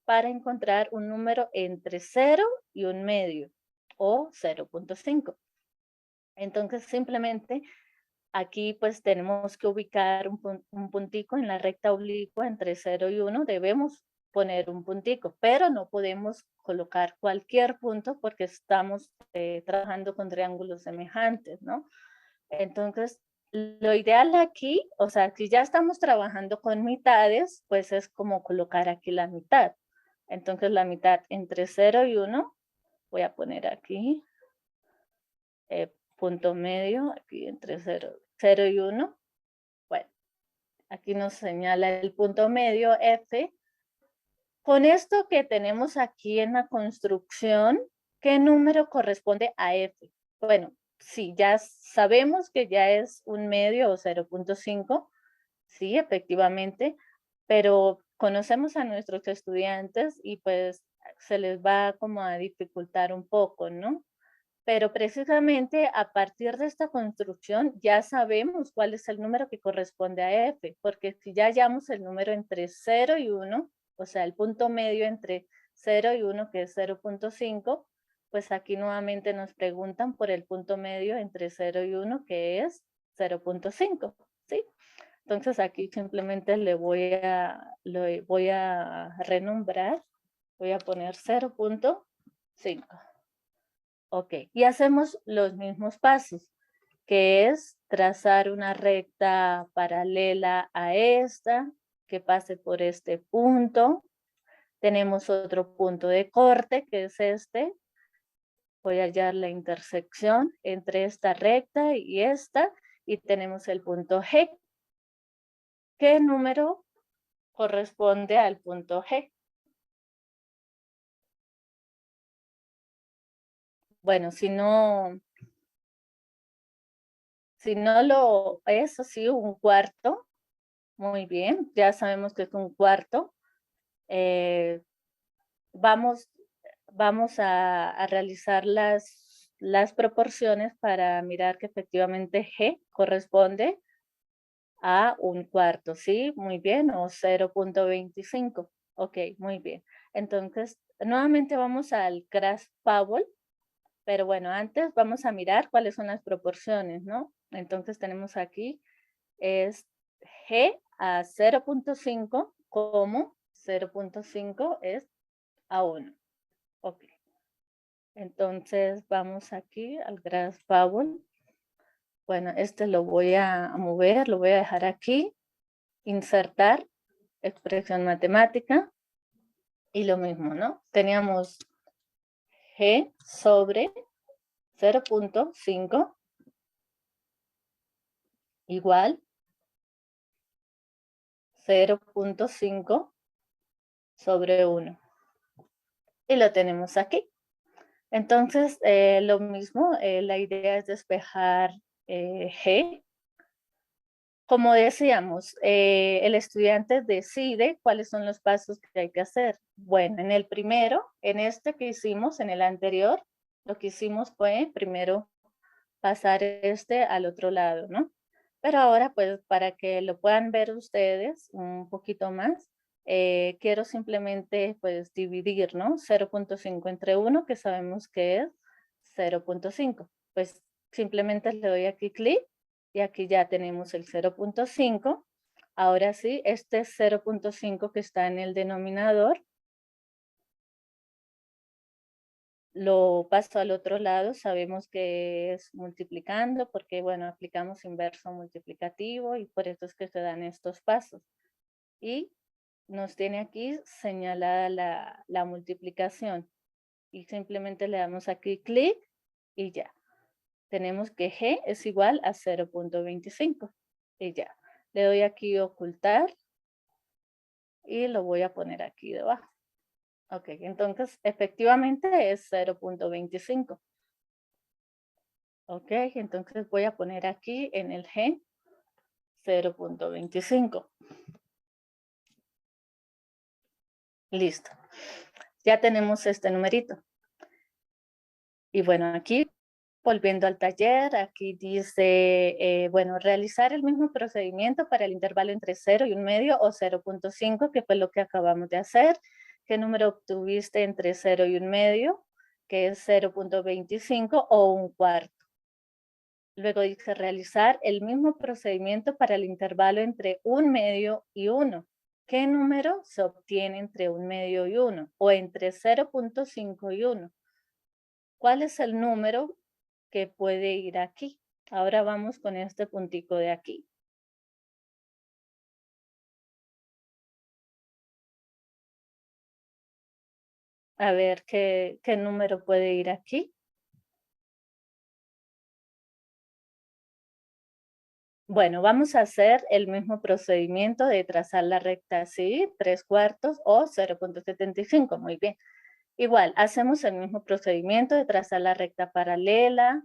para encontrar un número entre 0 y 1 medio o 0.5. Entonces simplemente aquí pues tenemos que ubicar un puntico en la recta oblicua entre 0 y 1, debemos poner un puntico, pero no podemos colocar cualquier punto porque estamos trabajando con triángulos semejantes, ¿no? Entonces, lo ideal aquí, o sea, si ya estamos trabajando con mitades, pues es como colocar aquí la mitad. Entonces, la mitad entre 0 y 1, voy a poner aquí, punto medio, aquí entre 0 y 1. Bueno, aquí nos señala el punto medio F. Con esto que tenemos aquí en la construcción, ¿qué número corresponde a F? Bueno, sí, ya sabemos que ya es 1 medio o 0.5, sí, efectivamente, pero conocemos a nuestros estudiantes y pues se les va como a dificultar un poco, ¿no? Pero precisamente a partir de esta construcción ya sabemos cuál es el número que corresponde a F, porque si ya hallamos el número entre 0 y 1, o sea, el punto medio entre 0 y 1, que es 0.5, pues aquí nuevamente nos preguntan por el punto medio entre 0 y 1, que es 0.5, ¿sí? Entonces aquí simplemente le voy a renombrar, voy a poner 0.5. Ok, y hacemos los mismos pasos, que es trazar una recta paralela a esta, que pase por este punto. Tenemos otro punto de corte, que es este. Voy a hallar la intersección entre esta recta y esta, y tenemos el punto G. ¿Qué número corresponde al punto G? Bueno, si no lo es así, un cuarto. Muy bien, ya sabemos que es un cuarto. Vamos a realizar las proporciones para mirar que efectivamente G corresponde a un cuarto, ¿sí? Muy bien, o 0.25. Ok, muy bien. Entonces, nuevamente vamos al Crash Powell, pero bueno, antes vamos a mirar cuáles son las proporciones, ¿no? Entonces tenemos aquí, es G a 0.5 como 0.5 es a 1. Ok. Entonces vamos aquí al Graph Powell. Bueno, este lo voy a mover, lo voy a dejar aquí. Insertar expresión matemática. Y lo mismo, ¿no? Teníamos G sobre 0.5 igual 0.5 sobre 1. Y lo tenemos aquí. Entonces, lo mismo, la idea es despejar G. Como decíamos, el estudiante decide cuáles son los pasos que hay que hacer. Bueno, en el primero, en este que hicimos, en el anterior, lo que hicimos fue primero pasar este al otro lado, ¿no? Pero ahora, pues, para que lo puedan ver ustedes un poquito más, quiero simplemente, pues, dividir, ¿no? 0.5 entre 1, que sabemos que es 0.5. Pues, simplemente le doy aquí clic y aquí ya tenemos el 0.5. Ahora sí, este 0.5 que está en el denominador, lo paso al otro lado, sabemos que es multiplicando porque, bueno, aplicamos inverso multiplicativo y por eso es que se dan estos pasos. Y nos tiene aquí señalada la multiplicación. Y simplemente le damos aquí clic y ya. Tenemos que G es igual a 0.25 y ya. Le doy aquí ocultar y lo voy a poner aquí debajo. Ok, entonces efectivamente es 0.25. Ok, entonces voy a poner aquí en el G 0.25. Listo. Ya tenemos este numerito. Y bueno, aquí, volviendo al taller, aquí dice, bueno, realizar el mismo procedimiento para el intervalo entre 0 y 1 medio o 0.5, que fue lo que acabamos de hacer. ¿Qué número obtuviste entre 0 y 1/2? Que es 0.25 o 1/4. Luego dice realizar el mismo procedimiento para el intervalo entre 1/2 y 1. ¿Qué número se obtiene entre 1/2 y 1? O entre 0.5 y 1. ¿Cuál es el número que puede ir aquí? Ahora vamos con este puntico de aquí. A ver qué número puede ir aquí. Bueno, vamos a hacer el mismo procedimiento de trazar la recta así, 3/4 o 0.75, muy bien. Igual, hacemos el mismo procedimiento de trazar la recta paralela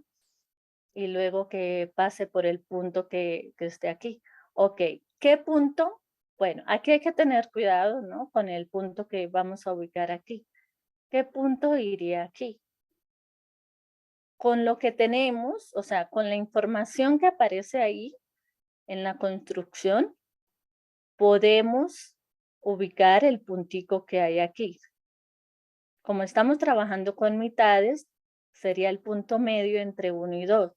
y luego que pase por el punto que esté aquí. Ok, ¿qué punto? Bueno, aquí hay que tener cuidado, ¿no? Con el punto que vamos a ubicar aquí. ¿Qué punto iría aquí? Con lo que tenemos, o sea, con la información que aparece ahí en la construcción, podemos ubicar el puntico que hay aquí. Como estamos trabajando con mitades, sería el punto medio entre 1 y 2.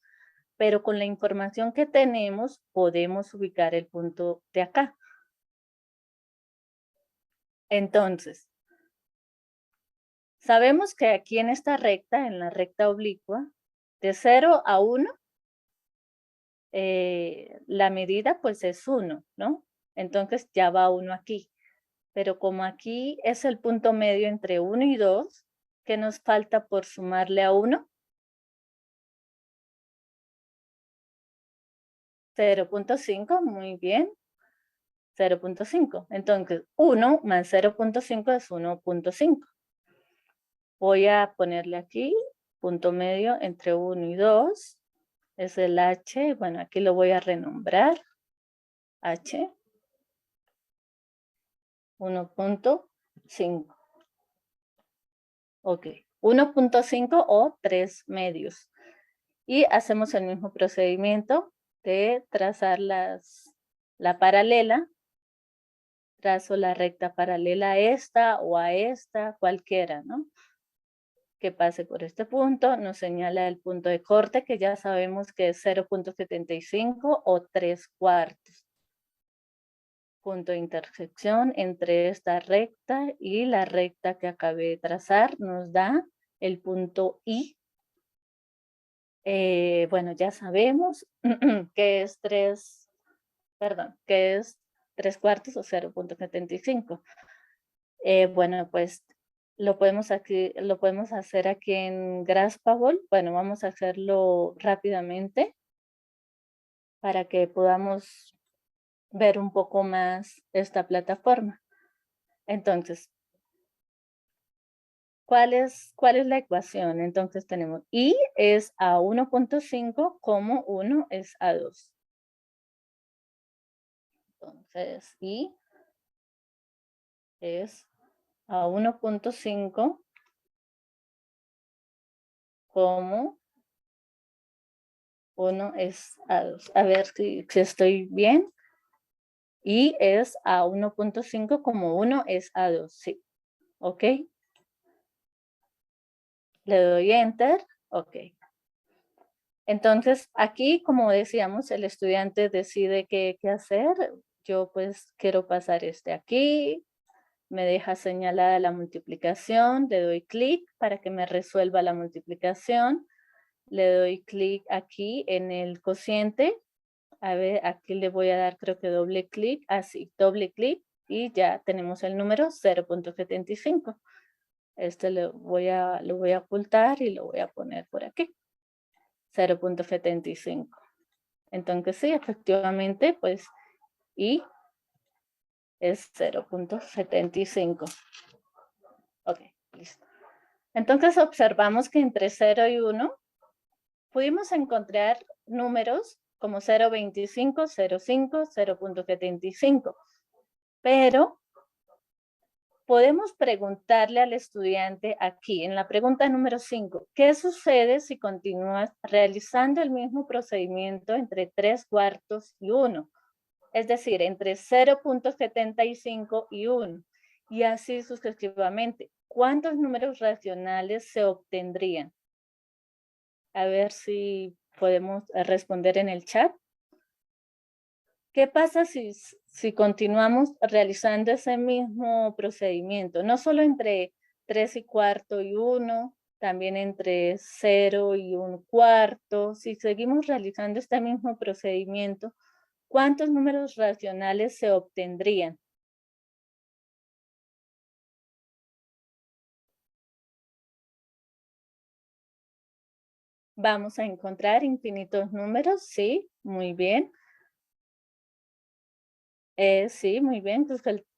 Pero con la información que tenemos, podemos ubicar el punto de acá. Entonces, sabemos que aquí en esta recta, en la recta oblicua, de 0 a 1, la medida pues es 1, ¿no? Entonces ya va 1 aquí. Pero como aquí es el punto medio entre 1 y 2, ¿qué nos falta por sumarle a 1? 0.5, muy bien. 0.5. Entonces, 1 más 0.5 es 1.5. Voy a ponerle aquí, punto medio entre 1 y 2. Es el H. Bueno, aquí lo voy a renombrar. H. 1.5. Ok. 1.5 o 3 medios. Y hacemos el mismo procedimiento de trazar la paralela. Trazo la recta paralela a esta o a esta, cualquiera, ¿no? Que pase por este punto, nos señala el punto de corte, que ya sabemos que es 0.75 o 3/4. Punto de intersección entre esta recta y la recta que acabé de trazar nos da el punto I. Bueno, ya sabemos que es 3/4 o 0.75. Bueno, pues lo podemos hacer aquí en Graphable. Bueno, vamos a hacerlo rápidamente para que podamos ver un poco más esta plataforma. Entonces, ¿cuál es la ecuación? Entonces tenemos I es a 1.5 como 1 es a 2. Entonces, I es a 1.5 como 1 es a 2. A ver si estoy bien. Y es a 1.5 como 1 es a 2, sí. ¿Ok? Le doy Enter. Ok. Entonces, aquí, como decíamos, el estudiante decide qué hacer. Yo pues quiero pasar aquí. Me deja señalada la multiplicación. Le doy clic para que me resuelva la multiplicación. Le doy clic aquí en el cociente. A ver, aquí le voy a dar creo que doble clic. Así, doble clic. Y ya tenemos el número 0.75. Este lo voy a ocultar y lo voy a poner por aquí. 0.75. Entonces sí, efectivamente, pues, y es 0.75. Ok, listo. Entonces observamos que entre 0 y 1 pudimos encontrar números como 0.25, 0.5, 0.75. Pero podemos preguntarle al estudiante aquí, en la pregunta número 5, ¿qué sucede si continúas realizando el mismo procedimiento entre 3/4 y 1? Es decir, entre 0.75 y 1. y así sucesivamente. ¿Cuántos números racionales se obtendrían? A ver si podemos responder en el chat. ¿Qué pasa si continuamos realizando ese mismo procedimiento? No solo entre 3 y cuarto y 1, también entre 0 y 1/4. Si seguimos realizando este mismo procedimiento, ¿cuántos números racionales se obtendrían? Vamos a encontrar infinitos números, sí, muy bien. Sí, muy bien,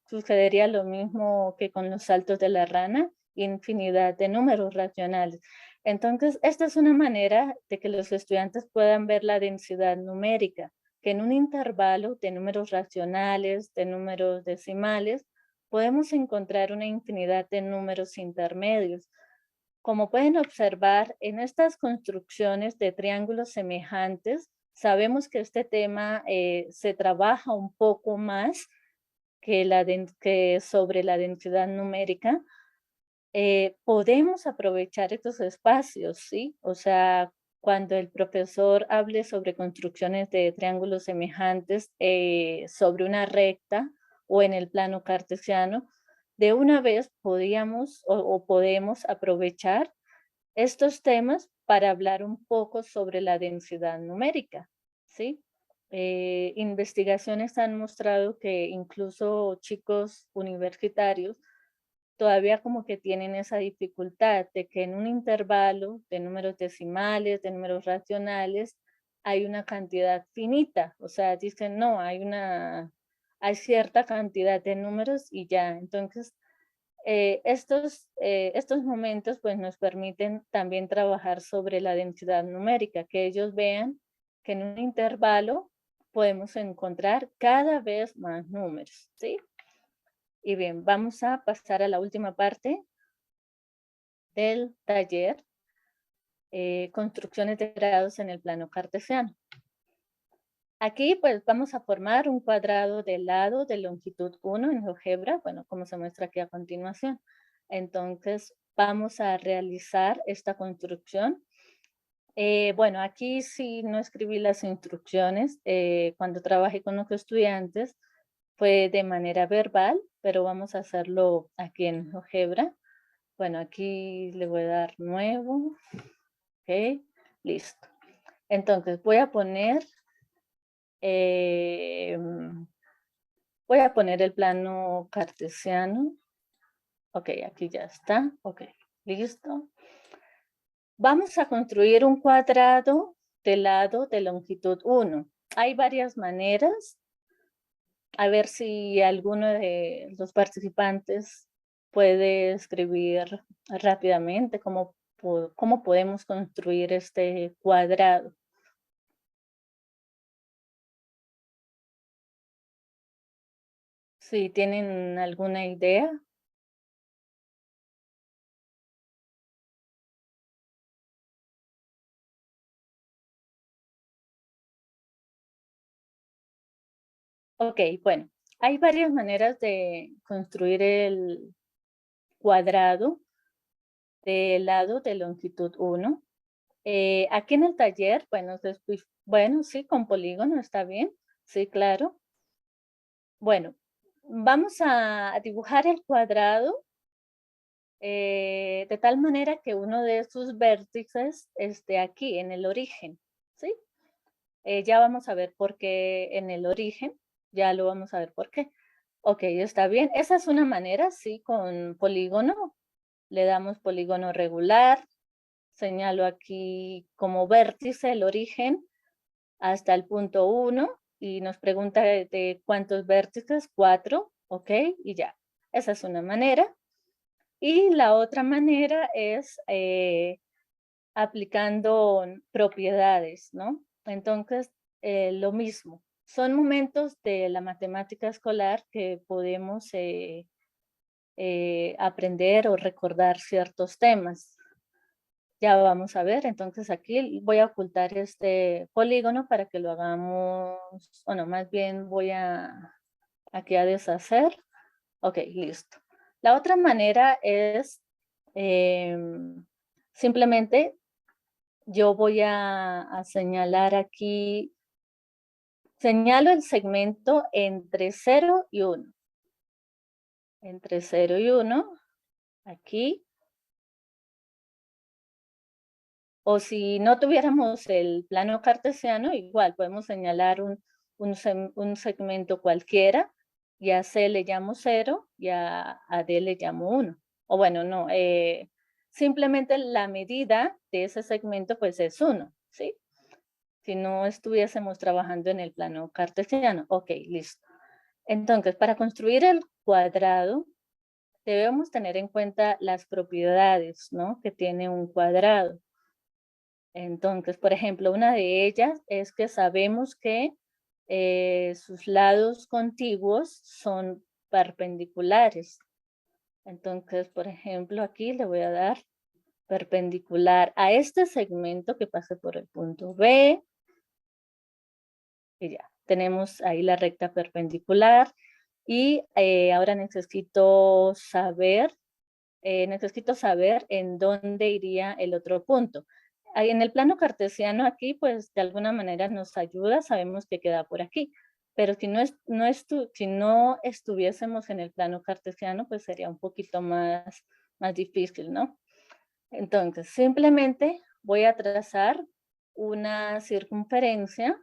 sucedería lo mismo que con los saltos de la rana, infinidad de números racionales. Entonces, esta es una manera de que los estudiantes puedan ver la densidad numérica, que en un intervalo de números racionales, de números decimales, podemos encontrar una infinidad de números intermedios. Como pueden observar, en estas construcciones de triángulos semejantes, sabemos que este tema se trabaja un poco más que sobre la densidad numérica. Podemos aprovechar estos espacios, ¿sí? O sea, cuando el profesor hable sobre construcciones de triángulos semejantes sobre una recta o en el plano cartesiano, de una vez podíamos o podemos aprovechar estos temas para hablar un poco sobre la densidad numérica, ¿sí? Investigaciones han mostrado que incluso chicos universitarios todavía como que tienen esa dificultad de que en un intervalo de números decimales, de números racionales, hay una cantidad finita. O sea, dicen, no, hay cierta cantidad de números y ya. Entonces, estos momentos pues nos permiten también trabajar sobre la densidad numérica, que ellos vean que en un intervalo podemos encontrar cada vez más números, ¿sí? Y bien, vamos a pasar a la última parte del taller, construcciones de grados en el plano cartesiano. Aquí pues vamos a formar un cuadrado de lado de longitud 1 en GeoGebra, bueno, como se muestra aquí a continuación. Entonces vamos a realizar esta construcción. Bueno, aquí sí no escribí las instrucciones. Cuando trabajé con los estudiantes fue de manera verbal, pero vamos a hacerlo aquí en GeoGebra. Bueno, aquí le voy a dar nuevo. Ok, listo. Entonces voy a poner el plano cartesiano. Ok, aquí ya está. Ok, listo. Vamos a construir un cuadrado de lado de longitud 1. Hay varias maneras. A ver si alguno de los participantes puede escribir rápidamente cómo podemos construir este cuadrado. Si tienen alguna idea. Ok, bueno, hay varias maneras de construir el cuadrado de lado de longitud 1. Aquí en el taller, bueno, sí, con polígono está bien, sí, claro. Bueno, vamos a dibujar el cuadrado de tal manera que uno de sus vértices esté aquí, en el origen, ¿sí? Ya vamos a ver por qué en el origen, ya lo vamos a ver por qué. Ok, está bien. Esa es una manera, sí, con polígono. Le damos polígono regular. Señalo aquí como vértice el origen hasta el punto 1 y nos pregunta de cuántos vértices, 4, ok, y ya. Esa es una manera. Y la otra manera es aplicando propiedades, ¿no? Entonces, lo mismo. Son momentos de la matemática escolar que podemos aprender o recordar ciertos temas. Ya vamos a ver, entonces aquí voy a ocultar este polígono para que lo hagamos, bueno, más bien voy aquí a deshacer. Ok, listo. La otra manera es simplemente yo voy a señalar aquí, señalo el segmento entre 0 y 1. Entre 0 y 1, aquí. O si no tuviéramos el plano cartesiano, igual podemos señalar un segmento cualquiera, y a C le llamo 0 y a D le llamo 1. O bueno, no, simplemente la medida de ese segmento pues es 1, ¿sí? Si no estuviésemos trabajando en el plano cartesiano. Ok, listo. Entonces, para construir el cuadrado, debemos tener en cuenta las propiedades, ¿no?, que tiene un cuadrado. Entonces, por ejemplo, una de ellas es que sabemos que sus lados contiguos son perpendiculares. Entonces, por ejemplo, aquí le voy a dar perpendicular a este segmento que pase por el punto B. Y ya, tenemos ahí la recta perpendicular. Y ahora necesito saber en dónde iría el otro punto. Ahí en el plano cartesiano aquí, pues de alguna manera nos ayuda, sabemos que queda por aquí. Pero si no estuviésemos en el plano cartesiano, pues sería un poquito más difícil, ¿no? Entonces, simplemente voy a trazar una circunferencia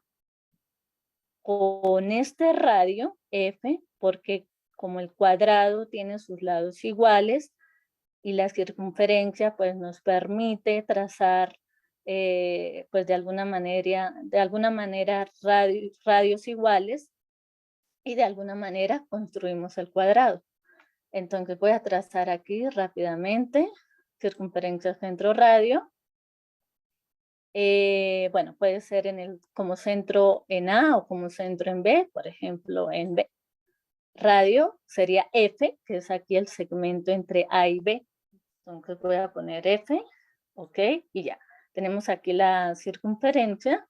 con este radio F, porque como el cuadrado tiene sus lados iguales, y la circunferencia pues nos permite trazar pues de alguna manera radios iguales, y de alguna manera construimos el cuadrado. Entonces voy a trazar aquí rápidamente circunferencia centro radio. Bueno, puede ser como centro en A o como centro en B, por ejemplo en B. Radio sería F, que es aquí el segmento entre A y B. Entonces voy a poner F, ok, y ya. Tenemos aquí la circunferencia.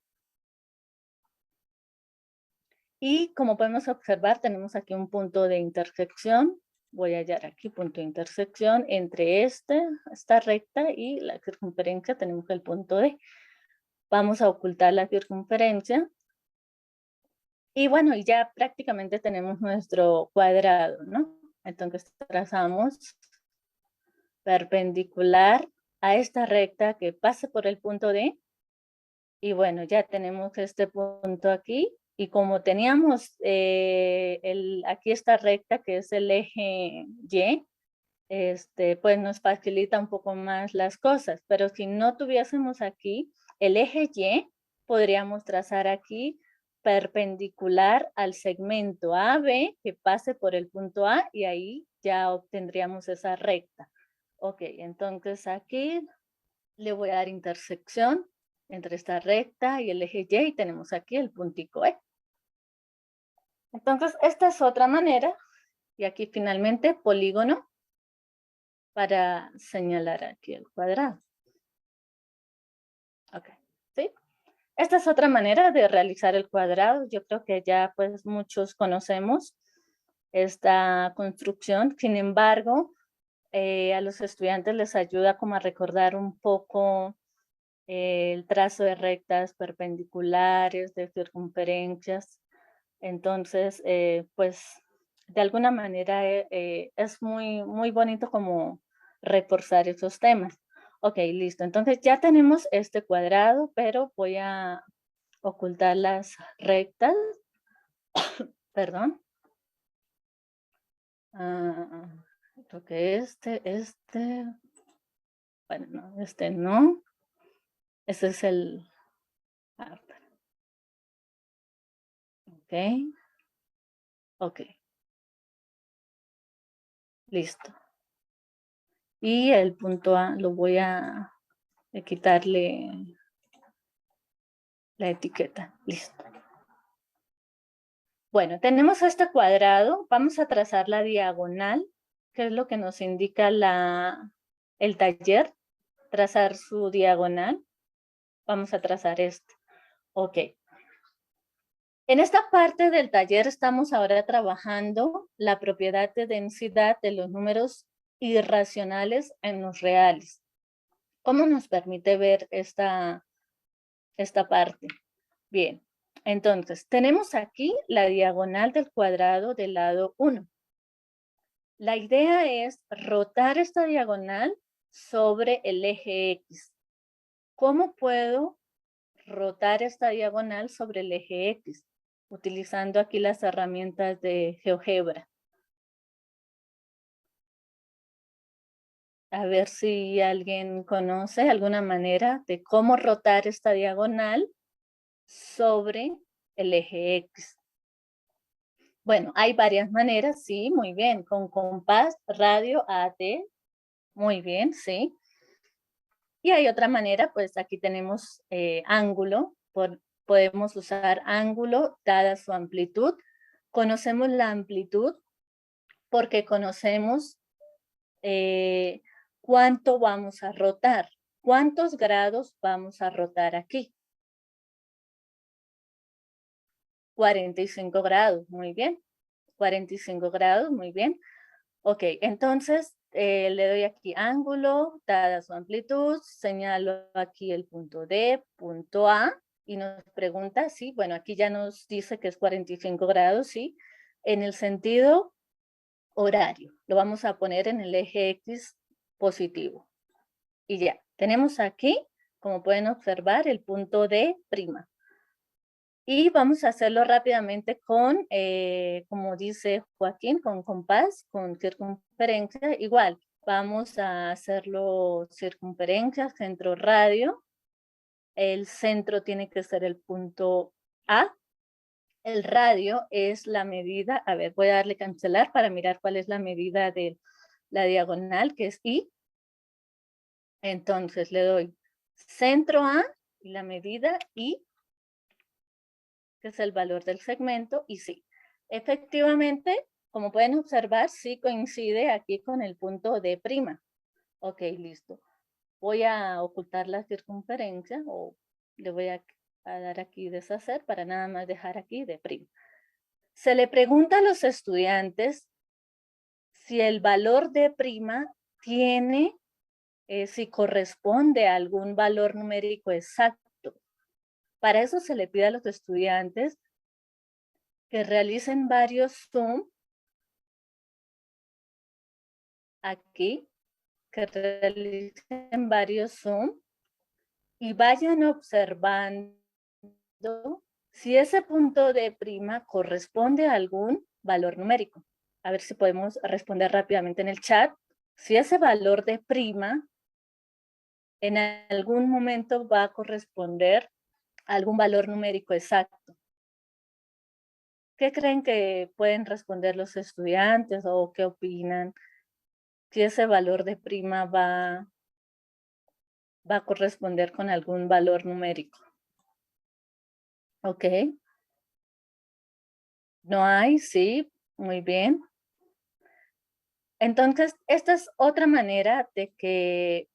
Y como podemos observar, tenemos aquí un punto de intersección. Voy a hallar aquí punto de intersección entre esta recta y la circunferencia. Tenemos el punto D. Vamos a ocultar la circunferencia. Y bueno, y ya prácticamente tenemos nuestro cuadrado, ¿no? Entonces trazamos perpendicular a esta recta que pase por el punto D. Y bueno, ya tenemos este punto aquí. Y como teníamos aquí esta recta que es el eje Y, pues nos facilita un poco más las cosas. Pero si no tuviésemos aquí el eje Y, podríamos trazar aquí perpendicular al segmento AB que pase por el punto A, y ahí ya obtendríamos esa recta. Ok, entonces aquí le voy a dar intersección entre esta recta y el eje Y, y tenemos aquí el puntico E. Entonces, esta es otra manera, y aquí finalmente polígono para señalar aquí el cuadrado. Ok, ¿sí? Esta es otra manera de realizar el cuadrado. Yo creo que ya pues muchos conocemos esta construcción. Sin embargo, a los estudiantes les ayuda como a recordar un poco el trazo de rectas perpendiculares, de circunferencias. Entonces, pues, de alguna manera es muy bonito como reforzar esos temas. Ok, listo. Entonces ya tenemos este cuadrado, pero voy a ocultar las rectas. Perdón. Creo que bueno, no, este no. Ese es el... Ok. Ok. Listo. Y el punto A lo voy a quitarle la etiqueta. Listo. Bueno, tenemos este cuadrado. Vamos a trazar la diagonal, que es lo que nos indica el taller. Trazar su diagonal. Vamos a trazar este. Ok. En esta parte del taller estamos ahora trabajando la propiedad de densidad de los números irracionales en los reales. ¿Cómo nos permite ver esta parte? Bien, entonces tenemos aquí la diagonal del cuadrado del lado 1. La idea es rotar esta diagonal sobre el eje X. ¿Cómo puedo rotar esta diagonal sobre el eje X? Utilizando aquí las herramientas de GeoGebra. A ver si alguien conoce alguna manera de cómo rotar esta diagonal sobre el eje X. Bueno, hay varias maneras, sí, muy bien. Con compás, radio, AT, muy bien, sí. Y hay otra manera, pues aquí tenemos ángulo, podemos usar ángulo dada su amplitud. Conocemos la amplitud porque conocemos cuánto vamos a rotar. ¿Cuántos grados vamos a rotar aquí? 45 grados, muy bien. 45 grados, muy bien. Ok, entonces le doy aquí ángulo, dada su amplitud, señalo aquí el punto D, punto A, y nos pregunta, sí, bueno, aquí ya nos dice que es 45 grados, sí, en el sentido horario. Lo vamos a poner en el eje X positivo. Y ya, tenemos aquí, como pueden observar, el punto D'. Y vamos a hacerlo rápidamente con, como dice Joaquín, con compás, con circunferencia. Igual, vamos a hacerlo circunferencia, centro radio. El centro tiene que ser el punto A. El radio es la medida, a ver, voy a darle cancelar para mirar cuál es la medida de la diagonal, que es I. Entonces le doy centro A y la medida I, que es el valor del segmento, y sí, efectivamente, como pueden observar, sí coincide aquí con el punto D'. Ok, listo. Voy a ocultar la circunferencia o le voy a dar aquí deshacer para nada más dejar aquí D'. Se le pregunta a los estudiantes si el valor D' tiene, si corresponde a algún valor numérico exacto. Para eso se le pide a los estudiantes que realicen varios zoom aquí, que realicen varios zoom y vayan observando si ese punto D' corresponde a algún valor numérico. A ver si podemos responder rápidamente en el chat. Si ese valor D' en algún momento va a corresponder a algún valor numérico exacto. ¿Qué creen que pueden responder los estudiantes o qué opinan? Si ese valor D' va a corresponder con algún valor numérico. Ok. No hay, sí, muy bien. Entonces, esta es otra manera de que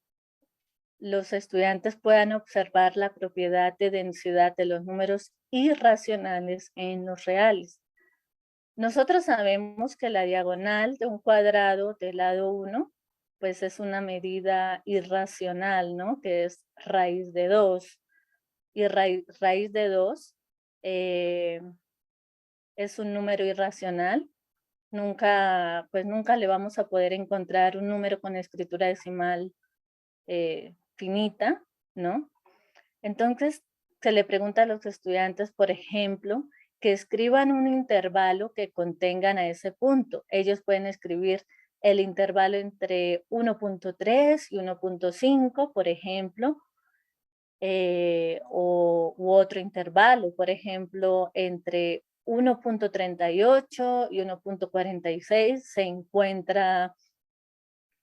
los estudiantes puedan observar la propiedad de densidad de los números irracionales en los reales. Nosotros sabemos que la diagonal de un cuadrado del lado 1, pues es una medida irracional, ¿no? Que es raíz de 2. Y raíz de 2 es un número irracional. Nunca le vamos a poder encontrar un número con escritura decimal finita, ¿no? Entonces, se le pregunta a los estudiantes, por ejemplo, que escriban un intervalo que contengan a ese punto. Ellos pueden escribir el intervalo entre 1.3 y 1.5, por ejemplo, u otro intervalo, por ejemplo, entre 1.38 y 1.46 se encuentra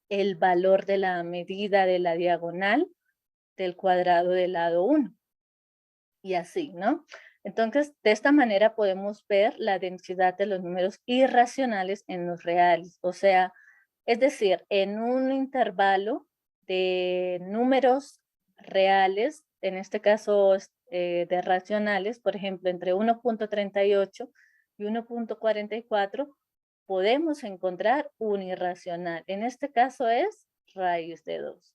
el valor de la medida de la diagonal del cuadrado del lado 1. Y así, ¿no? Entonces, de esta manera podemos ver la densidad de los números irracionales en los reales. O sea, es decir, en un intervalo de números reales, en este caso de racionales, por ejemplo, entre 1.38 y 1.44, podemos encontrar un irracional. En este caso es raíz de 2.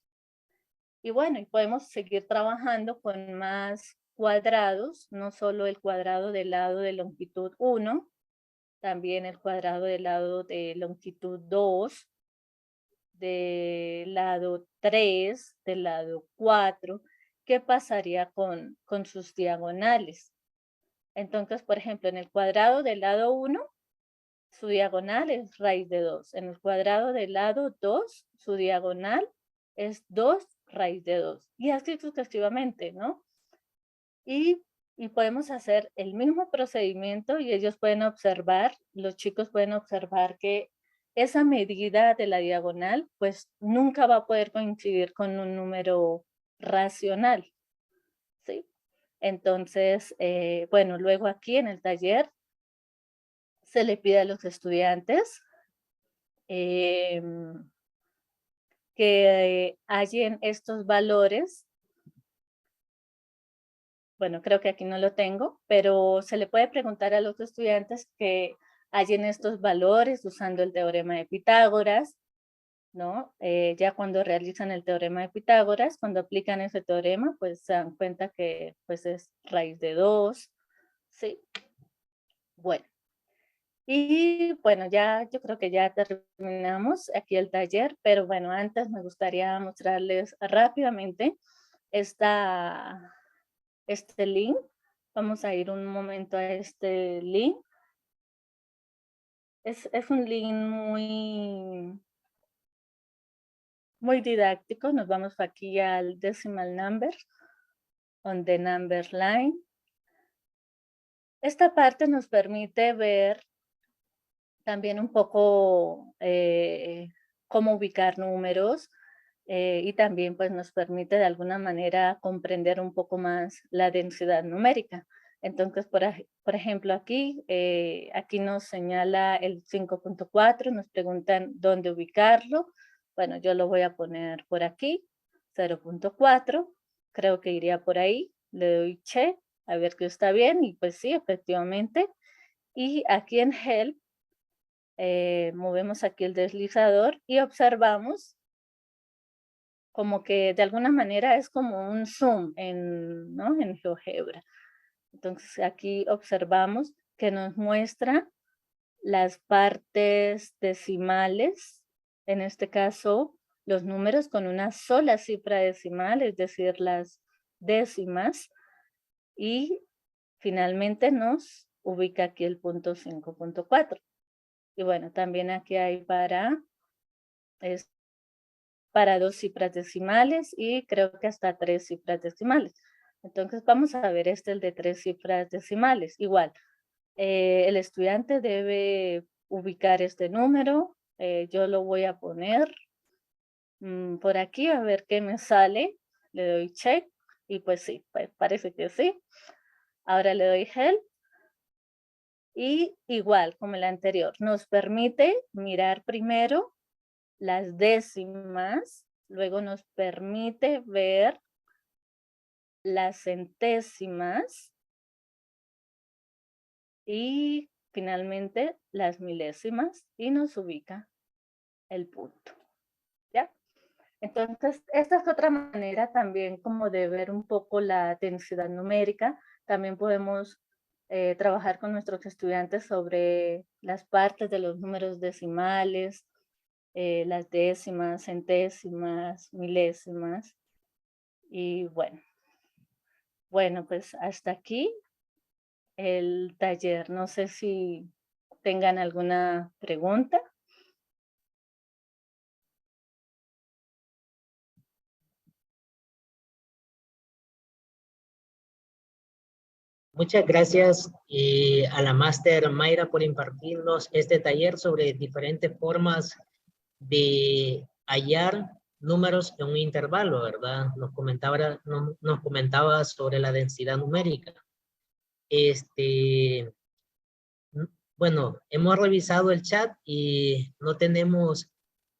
Y bueno, y podemos seguir trabajando con más cuadrados, no solo el cuadrado del lado de longitud 1, también el cuadrado del lado de longitud 2, del lado 3, del lado 4. ¿Qué pasaría con sus diagonales? Entonces, por ejemplo, en el cuadrado del lado 1, su diagonal es raíz de 2. En el cuadrado del lado 2, su diagonal es 2 raíz de 2. Y así sucesivamente, ¿no? Y podemos hacer el mismo procedimiento y ellos pueden observar, los chicos pueden observar que esa medida de la diagonal, pues nunca va a poder coincidir con un número racional, ¿sí? Entonces, bueno, luego aquí en el taller se le pide a los estudiantes que hallen estos valores. Bueno, creo que aquí no lo tengo, pero se le puede preguntar a los estudiantes que hallen estos valores usando el teorema de Pitágoras, ¿no? Ya cuando realizan el teorema de Pitágoras, cuando aplican ese teorema, pues se dan cuenta que pues es raíz de 2, ¿sí? Bueno. Y bueno, ya yo creo que ya terminamos aquí el taller, pero bueno, antes me gustaría mostrarles rápidamente este link. Vamos a ir un momento a este link. Es un link muy didáctico. Nos vamos aquí al decimal number, on the number line. Esta parte nos permite ver también un poco cómo ubicar números y también pues nos permite de alguna manera comprender un poco más la densidad numérica. Entonces, por ejemplo, aquí nos señala el 5.4, nos preguntan dónde ubicarlo. Bueno, yo lo voy a poner por aquí, 0.4, creo que iría por ahí, le doy check, a ver que está bien, y pues sí, efectivamente. Y aquí en Help, movemos aquí el deslizador y observamos como que de alguna manera es como un zoom ¿no? En GeoGebra. Entonces aquí observamos que nos muestra las partes decimales, en este caso los números con una sola cifra decimal, es decir, las décimas, y finalmente nos ubica aquí el punto 5.4. Y bueno, también aquí hay para 2 cifras decimales y creo que hasta 3 cifras decimales. Entonces vamos a ver el de 3 cifras decimales. Igual, el estudiante debe ubicar este número. Yo lo voy a poner por aquí a ver qué me sale. Le doy check y pues sí, parece que sí. Ahora le doy help. Y igual como el anterior, nos permite mirar primero las décimas, luego nos permite ver las centésimas y finalmente las milésimas y nos ubica el punto, ¿ya? Entonces, esta es otra manera también como de ver un poco la densidad numérica. También podemos trabajar con nuestros estudiantes sobre las partes de los números decimales, las décimas, centésimas, milésimas. Y bueno, pues hasta aquí el taller. No sé si tengan alguna pregunta. Muchas gracias a la máster Mayra por impartirnos este taller sobre diferentes formas de hallar números en un intervalo, ¿verdad? Nos comentaba sobre la densidad numérica. Bueno, hemos revisado el chat y no tenemos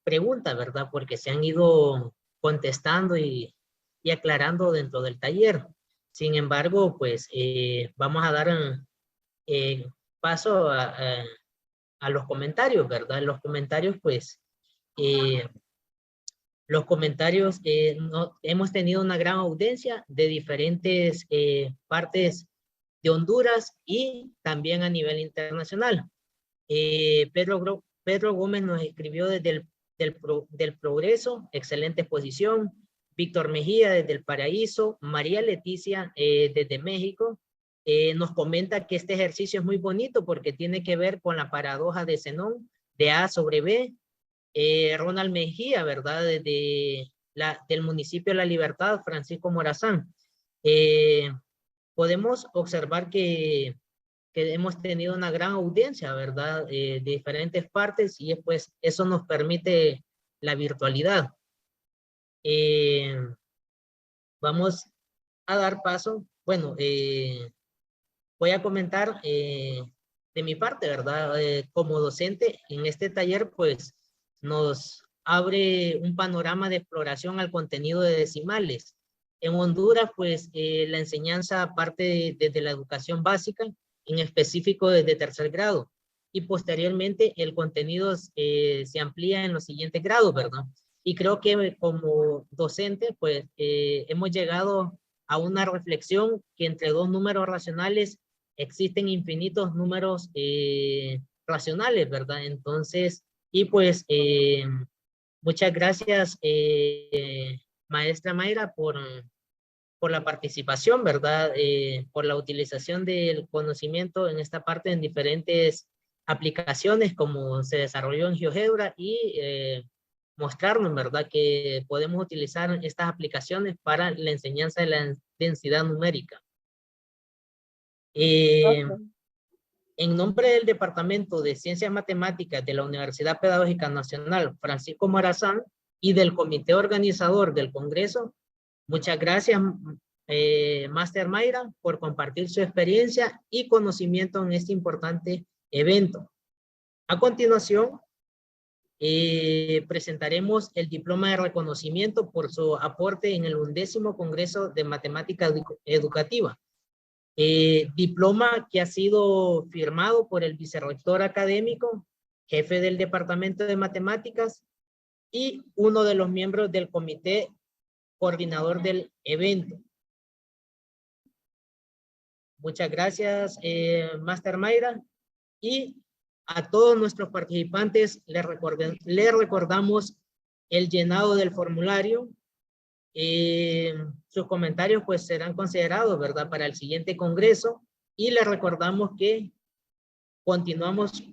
preguntas, ¿verdad? Porque se han ido contestando y aclarando dentro del taller. Sin embargo, pues vamos a dar paso a los comentarios, ¿verdad? Los comentarios, pues, hemos tenido una gran audiencia de diferentes partes de Honduras y también a nivel internacional. Pedro Gómez nos escribió desde del Progreso, excelente exposición. Víctor Mejía desde El Paraíso. María Leticia desde México nos comenta que este ejercicio es muy bonito porque tiene que ver con la paradoja de Zenón, de A sobre B. Ronald Mejía, ¿verdad? Del municipio de La Libertad, Francisco Morazán. Podemos observar que hemos tenido una gran audiencia, ¿verdad? De diferentes partes y pues eso nos permite la virtualidad. Vamos a dar paso. Bueno, voy a comentar de mi parte, ¿verdad? Como docente en este taller, pues nos abre un panorama de exploración al contenido de decimales. En Honduras, pues la enseñanza parte desde la educación básica, en específico desde tercer grado, y posteriormente el contenido se amplía en los siguientes grados, ¿verdad? Y creo que como docente, pues hemos llegado a una reflexión que entre dos números racionales existen infinitos números racionales, ¿verdad? Entonces, y pues muchas gracias, maestra Mayra, por la participación, ¿verdad? Por la utilización del conocimiento en esta parte en diferentes aplicaciones como se desarrolló en GeoGebra y mostrarnos, ¿verdad? Que podemos utilizar estas aplicaciones para la enseñanza de la densidad numérica. Okay. En nombre del Departamento de Ciencias Matemáticas de la Universidad Pedagógica Nacional Francisco Morazán y del comité organizador del Congreso, muchas gracias, Máster Mayra, por compartir su experiencia y conocimiento en este importante evento. A continuación, presentaremos el diploma de reconocimiento por su aporte en el 11º Congreso de Matemática Educativa. Diploma que ha sido firmado por el vicerrector académico, jefe del Departamento de Matemáticas y uno de los miembros del comité coordinador del evento. Muchas gracias, Máster Mayra. Y a todos nuestros participantes les recordamos el llenado del formulario. Sus comentarios pues serán considerados, ¿verdad? Para el siguiente congreso y les recordamos que continuamos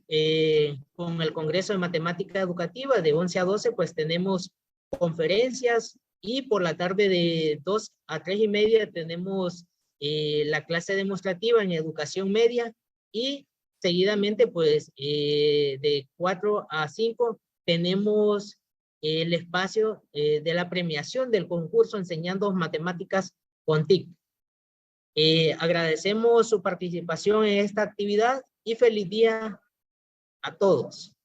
con el Congreso de Matemática Educativa de 11 a 12, pues tenemos conferencias y por la tarde de 2 a 3 y media tenemos la clase demostrativa en educación media y seguidamente pues de 4 a 5 tenemos el espacio de la premiación del concurso Enseñando Matemáticas con TIC. Agradecemos su participación en esta actividad y feliz día a todos.